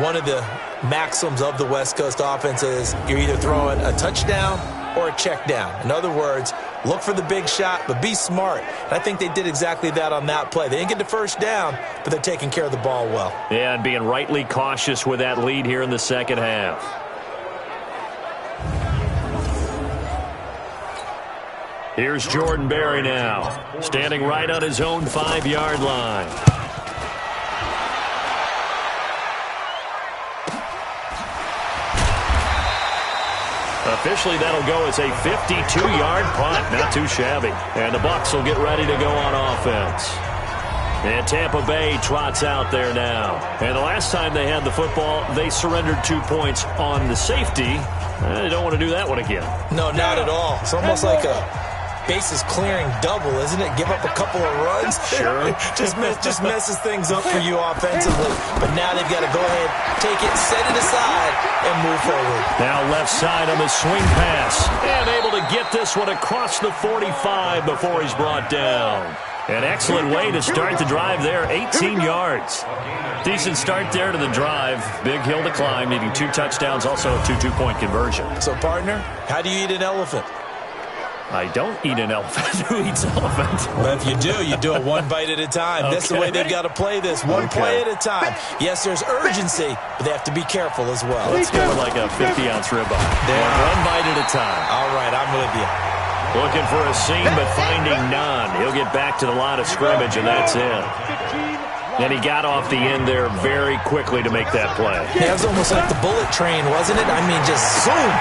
one of the maxims of the West Coast offense is you're either throwing a touchdown or a check down. In other words, look for the big shot, but be smart. And I think they did exactly that on that play. They didn't get the first down, but they're taking care of the ball well. Yeah, and being rightly cautious with that lead here in the second half. Here's Jordan Berry now, standing right on his own 5-yard line. Officially, that'll go as a 52-yard punt. Not too shabby. And the Bucs will get ready to go on offense. And Tampa Bay trots out there now. And the last time they had the football, they surrendered 2 points on the safety. They don't want to do that one again. No, not at all. It's almost like a bases clearing double, isn't it? Give up a couple of runs. Sure. just messes things up for you offensively. But now they've got to go ahead, take it, set it aside, and move forward. Now left side on the swing pass. And able to get this one across the 45 before he's brought down. An excellent way to start the drive there, 18 yards. Decent start there to the drive. Big hill to climb, needing 2 touchdowns, also a 2-2-point conversion. So, partner, how do you eat an elephant? I don't eat an elephant. Who eats elephant? Well, if you do it one bite at a time. Okay. That's the way they've got to play this, one play at a time. Yes, there's urgency, but they have to be careful as well. Let's go with like a 50-ounce ribeye. One bite at a time. All right, I'm with you. Looking for a seam, but finding none. He'll get back to the line of scrimmage, and that's it. And he got off the end there very quickly to make that play. Yeah, it was almost like the bullet train, wasn't it? I mean, just zoom.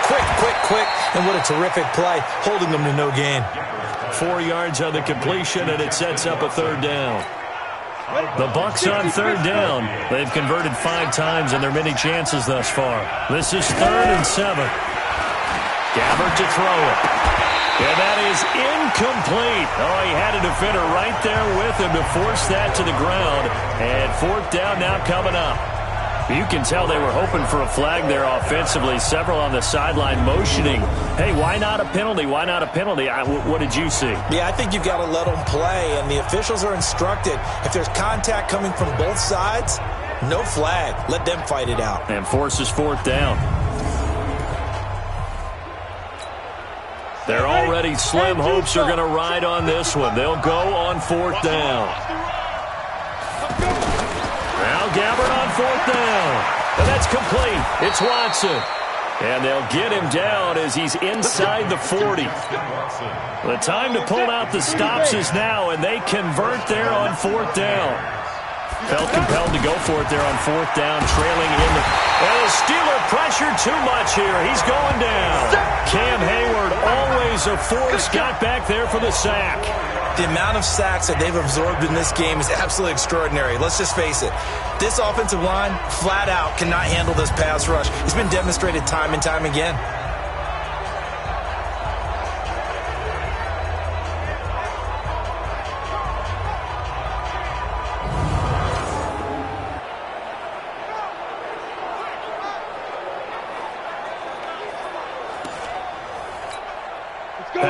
Quick, and what a terrific play, holding them to no gain. 4 yards on the completion, and it sets up a third down. The Bucs on third down. They've converted 5 times in their many chances thus far. This is 3rd and 7. Gabbert to throw it. And that is incomplete. Oh, he had a defender right there with him to force that to the ground. And fourth down now coming up. You can tell they were hoping for a flag there offensively. Several on the sideline motioning. Hey, why not a penalty? Why not a penalty? What did you see? Yeah, I think you've got to let them play, and the officials are instructed. If there's contact coming from both sides, no flag. Let them fight it out. And forces fourth down. Their already slim hopes are going to ride on this one. They'll go on fourth down. Now Gabbert on fourth down. And that's complete. It's Watson. And they'll get him down as he's inside the 40. The time to pull out the stops is now, and they convert there on fourth down. Felt compelled to go for it there on fourth down, trailing in the... And the Steeler pressure too much here. He's going down. Cam Hayward, always a force, got back there for the sack. The amount of sacks that they've absorbed in this game is absolutely extraordinary. Let's just face it. This offensive line, flat out, cannot handle this pass rush. It's been demonstrated time and time again.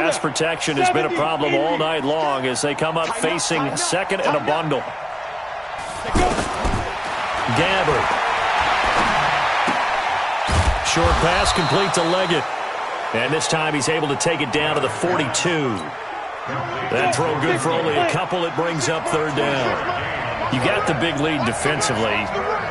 Pass protection has been a problem all night long as they come up facing second and a bundle. Gabbert. Short pass complete to Leggett. And this time he's able to take it down to the 42. That throw good for only a couple. It brings up third down. You got the big lead defensively.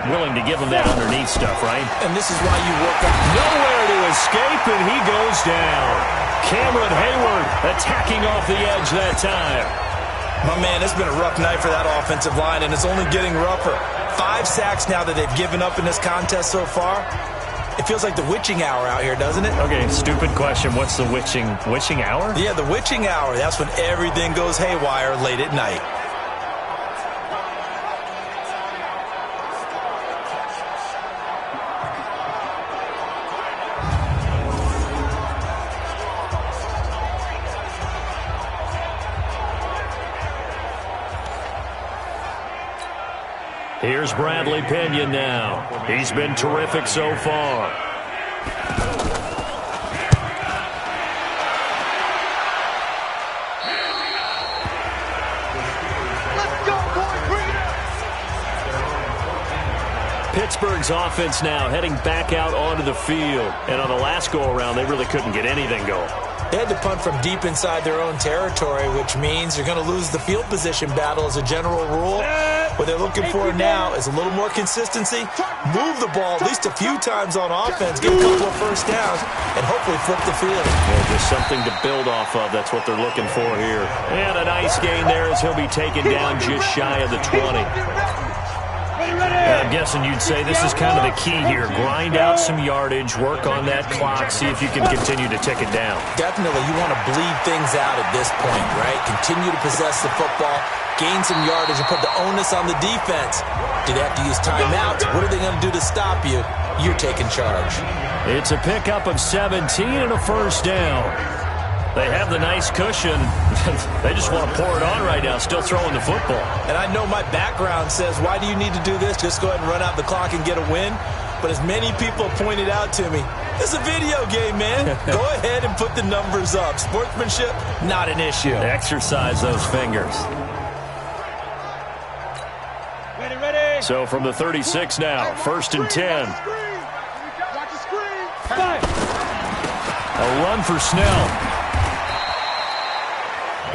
Willing to give him that underneath stuff, right? And this is why you work up. Nowhere to escape, and he goes down. Cameron Hayward attacking off the edge that time. My man, it's been a rough night for that offensive line, and it's only getting rougher. 5 sacks now that they've given up in this contest so far. It feels like the witching hour out here, doesn't it? Okay, stupid question. What's the witching hour? Yeah, the witching hour. That's when everything goes haywire late at night. Here's Bradley Pinion now. He's been terrific so far. Let's go, boys. Bring it up. Pittsburgh's offense now heading back out onto the field. And on the last go-around, they really couldn't get anything going. They had to punt from deep inside their own territory, which means you're going to lose the field position battle as a general rule. What they're looking for now is a little more consistency, move the ball at least a few times on offense, get a couple of first downs, and hopefully flip the field. Yeah, just something to build off of. That's what they're looking for here. And a nice gain there as he'll be taken down just shy of the 20. I'm guessing you'd say this is kind of the key here. Grind out some yardage, work on that clock, see if you can continue to tick it down. Definitely, you want to bleed things out at this point, right? Continue to possess the football, gain some yardage, and put the onus on the defense. Do they have to use timeouts? What are they going to do to stop you? You're taking charge. It's a pickup of 17 and a first down. They have the nice cushion. They just want to pour it on right now, still throwing the football. And I know my background says, why do you need to do this? Just go ahead and run out the clock and get a win. But as many people pointed out to me, it's a video game, man. Go ahead and put the numbers up. Sportsmanship, not an issue. Exercise those fingers. Ready. So from the 36 now, first and 10. Watch the screen. A run for Snell.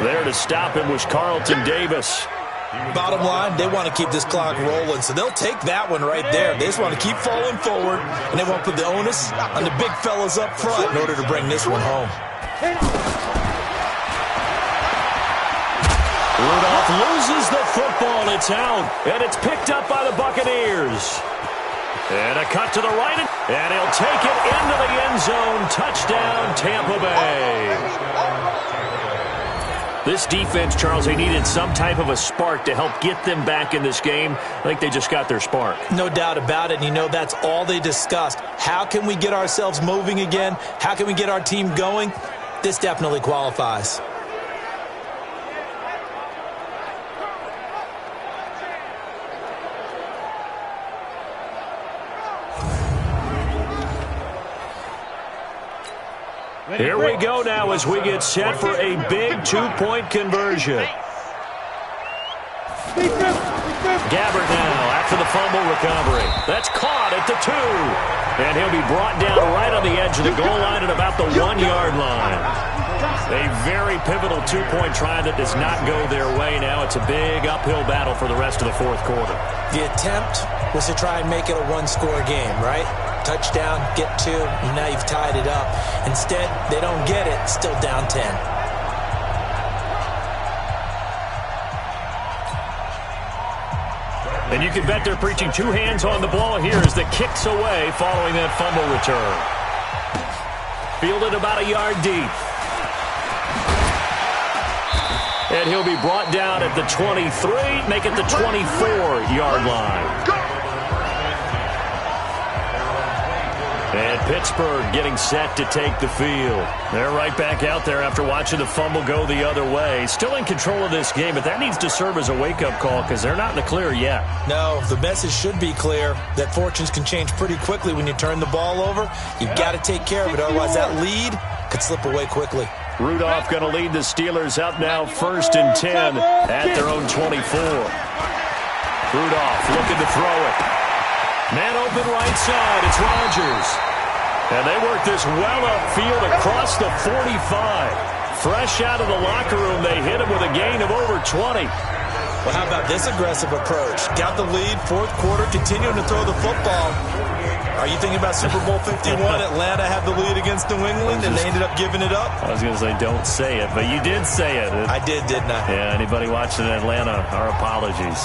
There to stop him was Carlton Davis. Bottom line, they want to keep this clock rolling, so they'll take that one right there. They just want to keep falling forward, and they want to put the onus on the big fellas up front in order to bring this one home. Rudolph loses the football. It's out, and it's picked up by the Buccaneers. And a cut to the right, and he'll take it into the end zone. Touchdown, Tampa Bay. This defense, Charles, they needed some type of a spark to help get them back in this game. I think they just got their spark. No doubt about it. And you know that's all they discussed. How can we get ourselves moving again? How can we get our team going? This definitely qualifies. Here we go now as we get set for a big two-point conversion. Gabbert now after the fumble recovery. That's caught at the 2. And he'll be brought down right on the edge of the goal line at about the 1-yard line. A very pivotal two-point try that does not go their way now. It's a big uphill battle for the rest of the fourth quarter. The attempt was to try and make it a one-score game, right? Touchdown, get 2, and now you've tied it up. Instead, they don't get it, still down 10. And you can bet they're preaching 2 hands on the ball here as the kick's away following that fumble return. Fielded about a yard deep. And he'll be brought down at the 23, make it the 24-yard line. And Pittsburgh getting set to take the field. They're right back out there after watching the fumble go the other way. Still in control of this game, but that needs to serve as a wake-up call because they're not in the clear yet. No, the message should be clear that fortunes can change pretty quickly when you turn the ball over. You've got to take care of it, otherwise that lead could slip away quickly. Rudolph going to lead the Steelers up now 1st and 10 at their own 24. Rudolph looking to throw it. Man open right side. It's Rodgers. And they work this well upfield across the 45. Fresh out of the locker room, they hit him with a gain of over 20. Well, how about this aggressive approach? Got the lead, 4th quarter, continuing to throw the football. Are you thinking about Super Bowl 51? Atlanta had the lead against New England, and they ended up giving it up? I was going to say don't say it, but you did say it. I did, didn't I? Yeah, anybody watching Atlanta, our apologies.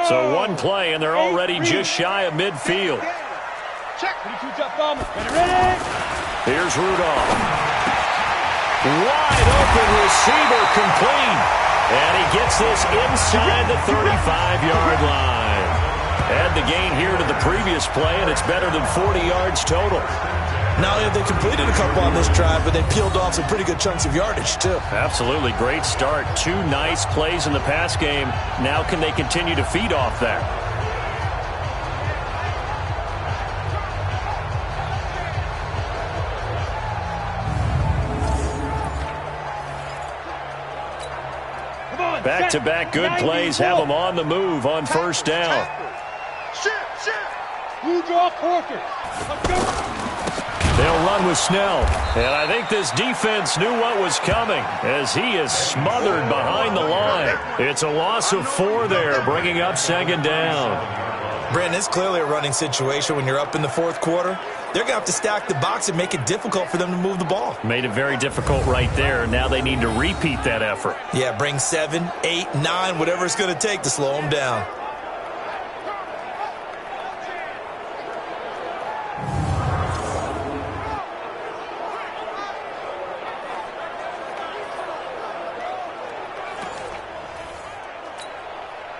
So one play, and they're already just shy of midfield. Check. 22 up, bomber. Ready? Here's Rudolph. Wide open receiver complete. And he gets this inside the 35-yard line. Add the gain here to the previous play, and it's better than 40 yards total. Not only have they completed a couple on this drive, but they peeled off some pretty good chunks of yardage, too. Absolutely. Great start. 2 nice plays in the pass game. Now can they continue to feed off that? Back-to-back good plays have them on the move on 1st down. Rudolph Horford. Let's go. They'll run with Snell. And I think this defense knew what was coming as he is smothered behind the line. It's a loss of 4 there, bringing up 2nd down. Brandon, it's clearly a running situation when you're up in the 4th quarter. They're going to have to stack the box and make it difficult for them to move the ball. Made it very difficult right there. Now they need to repeat that effort. Yeah, bring 7, 8, 9, whatever it's going to take to slow them down.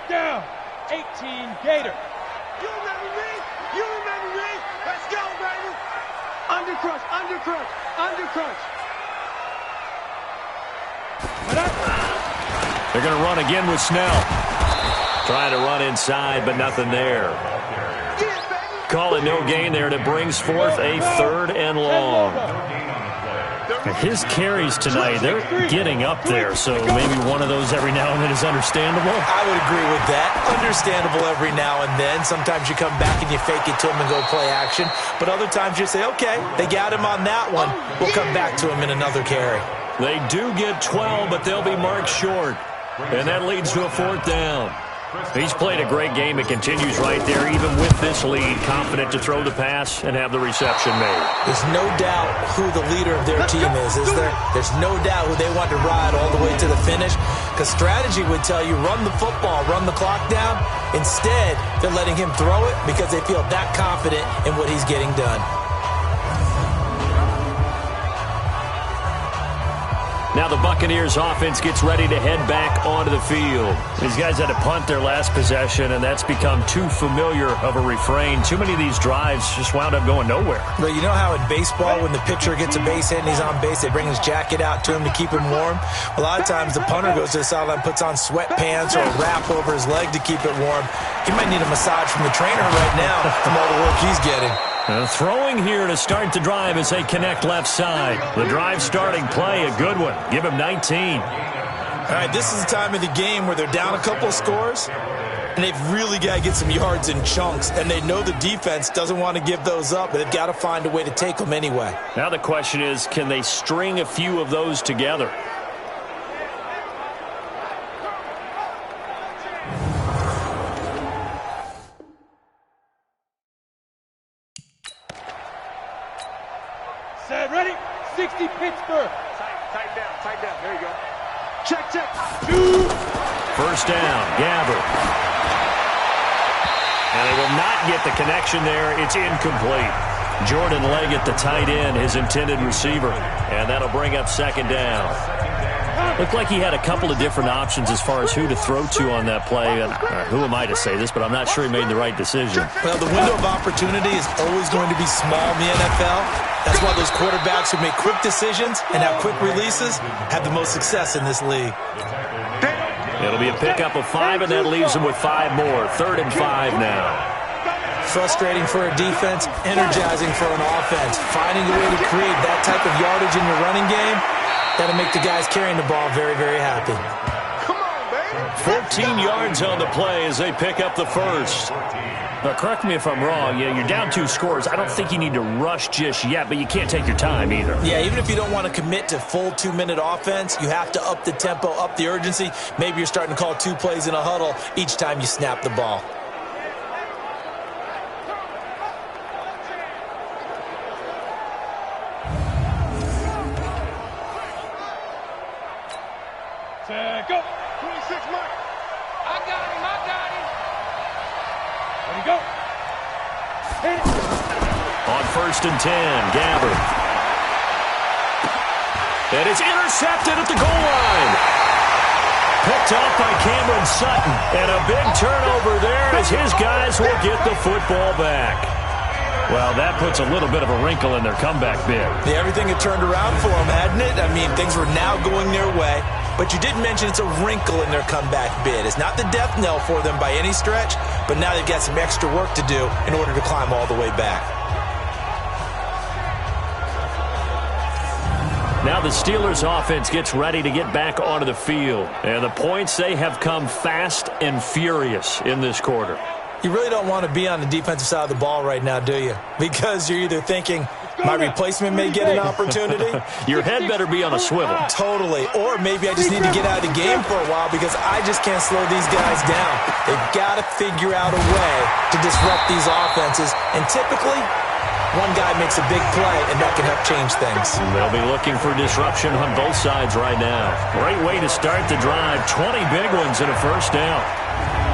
Down. 18 Gator. You remember me? You remember me? Let's go, baby. Undercrush. Undercrush. They're going to run again with Snell. Trying to run inside, but nothing there. Call it no gain there, and it brings forth a 3rd and long. His carries tonight, they're getting up there, so maybe one of those every now and then is understandable. I would agree with that. Understandable every now and then. Sometimes you come back and you fake it to him and go play action. But other times you say, okay, they got him on that one. We'll come back to him in another carry. They do get 12, but they'll be marked short. And that leads to a 4th down. He's played a great game. It continues right there, even with this lead. Confident to throw the pass and have the reception made. There's no doubt who the leader of their team is there? There's no doubt who they want to ride all the way to the finish. Because strategy would tell you, run the football, run the clock down. Instead, they're letting him throw it because they feel that confident in what he's getting done. Now the Buccaneers offense gets ready to head back onto the field. These guys had to punt their last possession, and that's become too familiar of a refrain. Too many of these drives just wound up going nowhere. But you know how in baseball, when the pitcher gets a base hit and he's on base, they bring his jacket out to him to keep him warm? A lot of times the punter goes to the sideline, puts on sweatpants or a wrap over his leg to keep it warm. He might need a massage from the trainer right now from all the work he's getting. Throwing here to start the drive as they connect left side. The drive starting play, a good one. Give him 19. All right, this is the time of the game where they're down a couple of scores, and they've really got to get some yards in chunks, and they know the defense doesn't want to give those up, but they've got to find a way to take them anyway. Now the question is, can they string a few of those together? Set, ready? 60 Pittsburgh. Tighten down. There you go. Check. 2. 1st down, Gabbert. And they will not get the connection there. It's incomplete. Jordan Leggett, the tight end, his intended receiver. And that'll bring up 2nd down. Looked like he had a couple of different options as far as who to throw to on that play. And who am I to say this, but I'm not sure he made the right decision. Well, the window of opportunity is always going to be small in the NFL. That's why those quarterbacks who make quick decisions and have quick releases have the most success in this league. It'll be a pickup of 5, and that leaves them with 5 more. 3rd and 5 now. Frustrating for a defense, energizing for an offense. Finding a way to create that type of yardage in your running game, that'll make the guys carrying the ball very, very happy. 14 yards on the play as they pick up the first. Now, correct me if I'm wrong. You're down 2 scores. I don't think you need to rush just yet, but you can't take your time either. Yeah, even if you don't want to commit to full 2-minute offense, you have to up the tempo, up the urgency. Maybe you're starting to call 2 plays in a huddle each time you snap the ball. Go. 26, Mike. I got him. There you go. Hit it. On 1st and 10, Gabbard. And it's intercepted at the goal line. Picked up by Cameron Sutton. And a big turnover there as his guys will get the football back. Well, that puts a little bit of a wrinkle in their comeback bid. Yeah, everything had turned around for them, hadn't it? I mean, things were now going their way. But you did mention it's a wrinkle in their comeback bid. It's not the death knell for them by any stretch, but now they've got some extra work to do in order to climb all the way back. Now the Steelers offense gets ready to get back onto the field. And the points, they have come fast and furious in this quarter. You really don't want to be on the defensive side of the ball right now, do you? Because you're either thinking, my replacement may get an opportunity. Your head better be on a swivel. Totally. Or maybe I just need to get out of the game for a while because I just can't slow these guys down. They've got to figure out a way to disrupt these offenses. And typically, one guy makes a big play, and that can help change things. They'll be looking for disruption on both sides right now. Great way to start the drive. 20 big ones and a first down.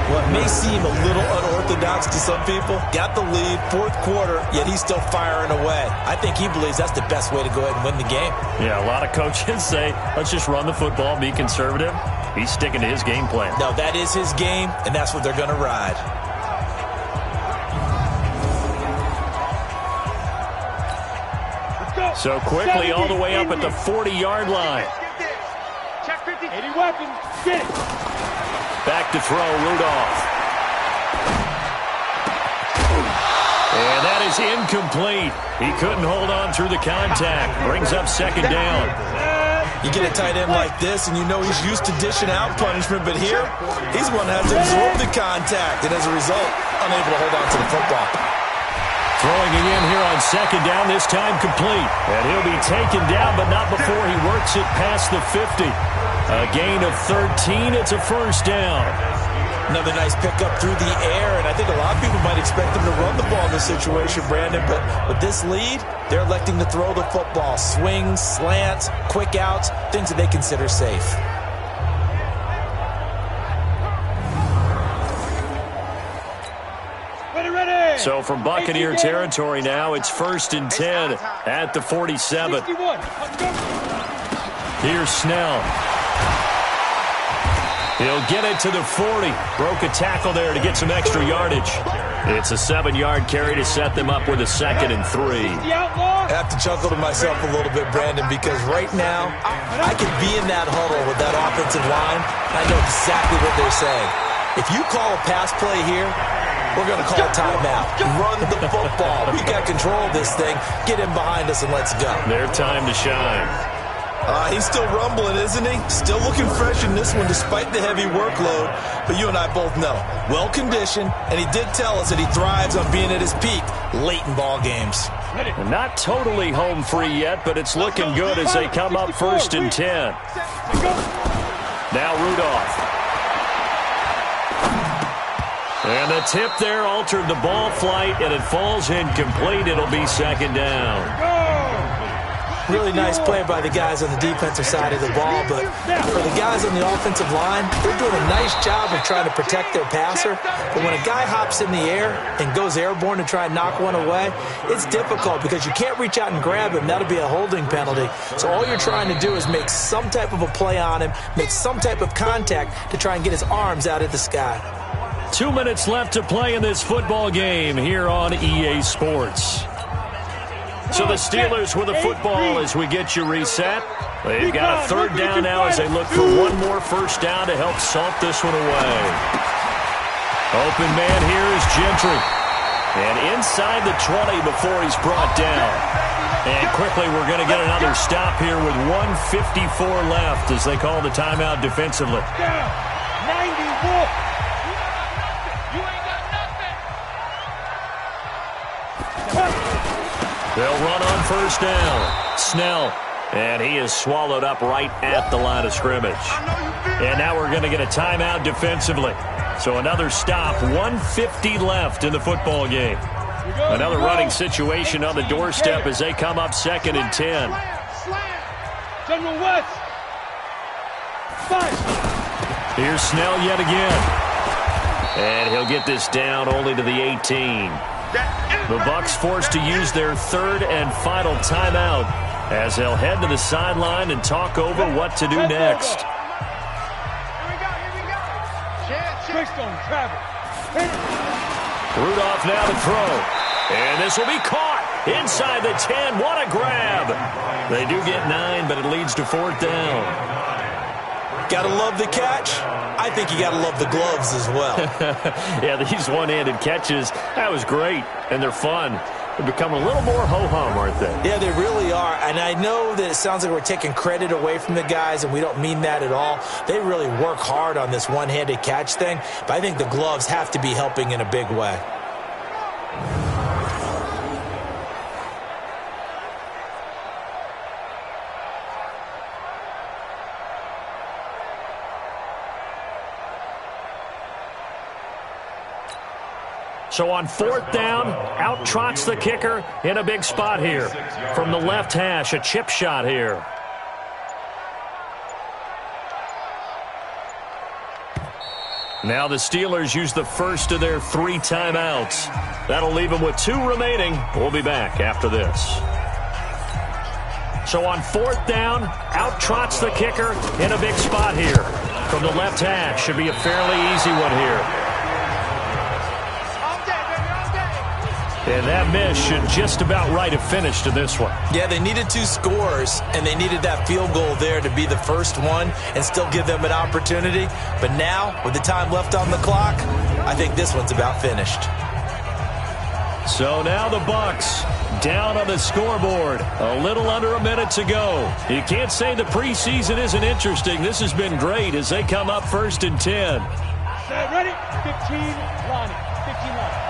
What may seem a little unorthodox to some people, got the lead, 4th quarter, yet he's still firing away. I think he believes that's the best way to go ahead and win the game. Yeah, a lot of coaches say, let's just run the football, be conservative. He's sticking to his game plan. No, that is his game, and that's what they're going to ride. So quickly all the way up at the 40-yard line. Check 50. 80 weapons. Get it. Back to throw, Rudolph. And that is incomplete. He couldn't hold on through the contact. Brings up 2nd down. You get a tight end like this, and you know he's used to dishing out punishment, but here, he's the one that has to absorb the contact, and as a result, unable to hold on to the football. Throwing it in here on 2nd down, this time complete. And he'll be taken down, but not before he works it past the 50. A gain of 13. It's a first down. Another nice pickup through the air, and I think a lot of people might expect them to run the ball in this situation, Brandon, but with this lead, they're electing to throw the football. Swings, slants, quick outs, things that they consider safe. Ready. So from Buccaneer territory now, it's 1st and 10 at the 47. Here's Snell. He'll get it to the 40. Broke a tackle there to get some extra yardage. It's a 7-yard carry to set them up with a 2nd and 3. I have to chuckle to myself a little bit, Brandon, because right now, I could be in that huddle with that offensive line, and I know exactly what they're saying. If you call a pass play here, we're going to call a timeout. Run the football. We got control of this thing. Get in behind us and let's go. Their time to shine. He's still rumbling, isn't he? Still looking fresh in this one despite the heavy workload. But you and I both know, well-conditioned, and he did tell us that he thrives on being at his peak late in ball games. Not totally home free yet, but it's looking good as they come up 1st and 10. Now Rudolph. And the tip there altered the ball flight, and it falls incomplete. It'll be 2nd down. Really nice play by the guys on the defensive side of the ball, but for the guys on the offensive line, they're doing a nice job of trying to protect their passer. But when a guy hops in the air and goes airborne to try and knock one away, it's difficult because you can't reach out and grab him. That'll be a holding penalty. So all you're trying to do is make some type of a play on him, make some type of contact to try and get his arms out of the sky. 2 minutes left to play in this football game here on EA Sports. So the Steelers with the football as we get you reset. They've got a third down now as they look for one more first down to help salt this one away. Open man here is Gentry. And inside the 20 before he's brought down. And quickly we're going to get another stop here with 1:54 left as they call the timeout defensively. 91. They'll run on first down. Snell. And he is swallowed up right at the line of scrimmage. And now we're going to get a timeout defensively. So another stop. 1:50 left in the football game. Another running situation on the doorstep as they come up 2nd and 10. General West. Here's Snell yet again. And he'll get this down only to the 18. The Bucs forced to use their third and final timeout as they'll head to the sideline and talk over what to do next. Rudolph now to throw. And this will be caught inside the 10. What a grab. They do get 9, but it leads to 4th down. Gotta love the catch. I think you gotta love the gloves as well. Yeah, these one-handed catches, that was great, and they're fun. They're becoming a little more ho-hum, aren't they? Yeah, they really are, and I know that it sounds like we're taking credit away from the guys, and we don't mean that at all. They really work hard on this one-handed catch thing, but I think the gloves have to be helping in a big way. So on 4th down, out trots the kicker in a big spot here. From the left hash, a chip shot here. Now the Steelers use the first of their 3 timeouts. That'll leave them with 2 remaining. We'll be back after this. So on 4th down, out trots the kicker in a big spot here. From the left hash, should be a fairly easy one here. And that miss should just about right have finished in this one. Yeah, they needed 2 scores, and they needed that field goal there to be the first one and still give them an opportunity. But now, with the time left on the clock, I think this one's about finished. So now the Bucs down on the scoreboard. A little under a minute to go. You can't say the preseason isn't interesting. This has been great as they come up 1st and 10. Set, ready? 15, Lonnie. 15, Lonnie.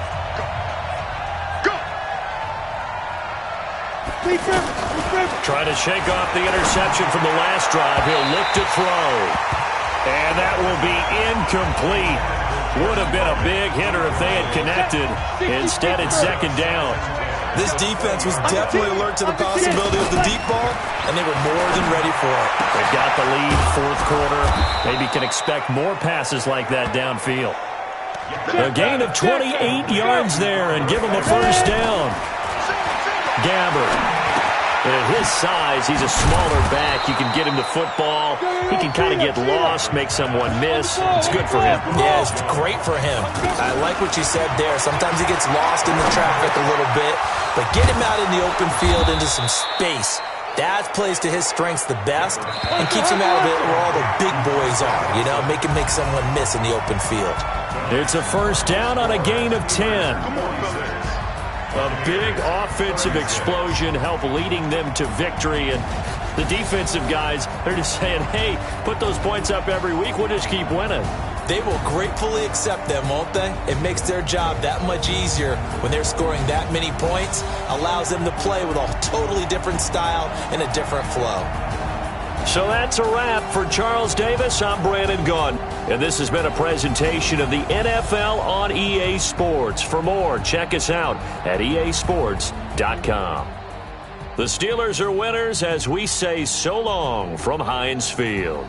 Trying to shake off the interception from the last drive. He'll look to throw. And that will be incomplete. Would have been a big hitter if they had connected. Instead, it's 2nd down. This defense was definitely alert to the possibility of the deep ball, and they were more than ready for it. They've got the lead, 4th quarter. Maybe can expect more passes like that downfield. A gain of 28 yards there and give them a first down. Gabbert. At his size, he's a smaller back. You can get him the football. He can kind of get lost, make someone miss. It's good for him. Yeah, it's great for him. I like what you said there. Sometimes he gets lost in the traffic a little bit, but get him out in the open field into some space. That plays to his strengths the best and keeps him out of it where all the big boys are. You know, make him make someone miss in the open field. It's a first down on a gain of 10. A big offensive explosion helped leading them to victory. And the defensive guys, they're just saying, hey, put those points up every week. We'll just keep winning. They will gratefully accept them, won't they? It makes their job that much easier when they're scoring that many points. Allows them to play with a totally different style and a different flow. So that's a wrap for Charles Davis. I'm Brandon Gunn. And this has been a presentation of the NFL on EA Sports. For more, check us out at easports.com. The Steelers are winners as we say so long from Heinz Field.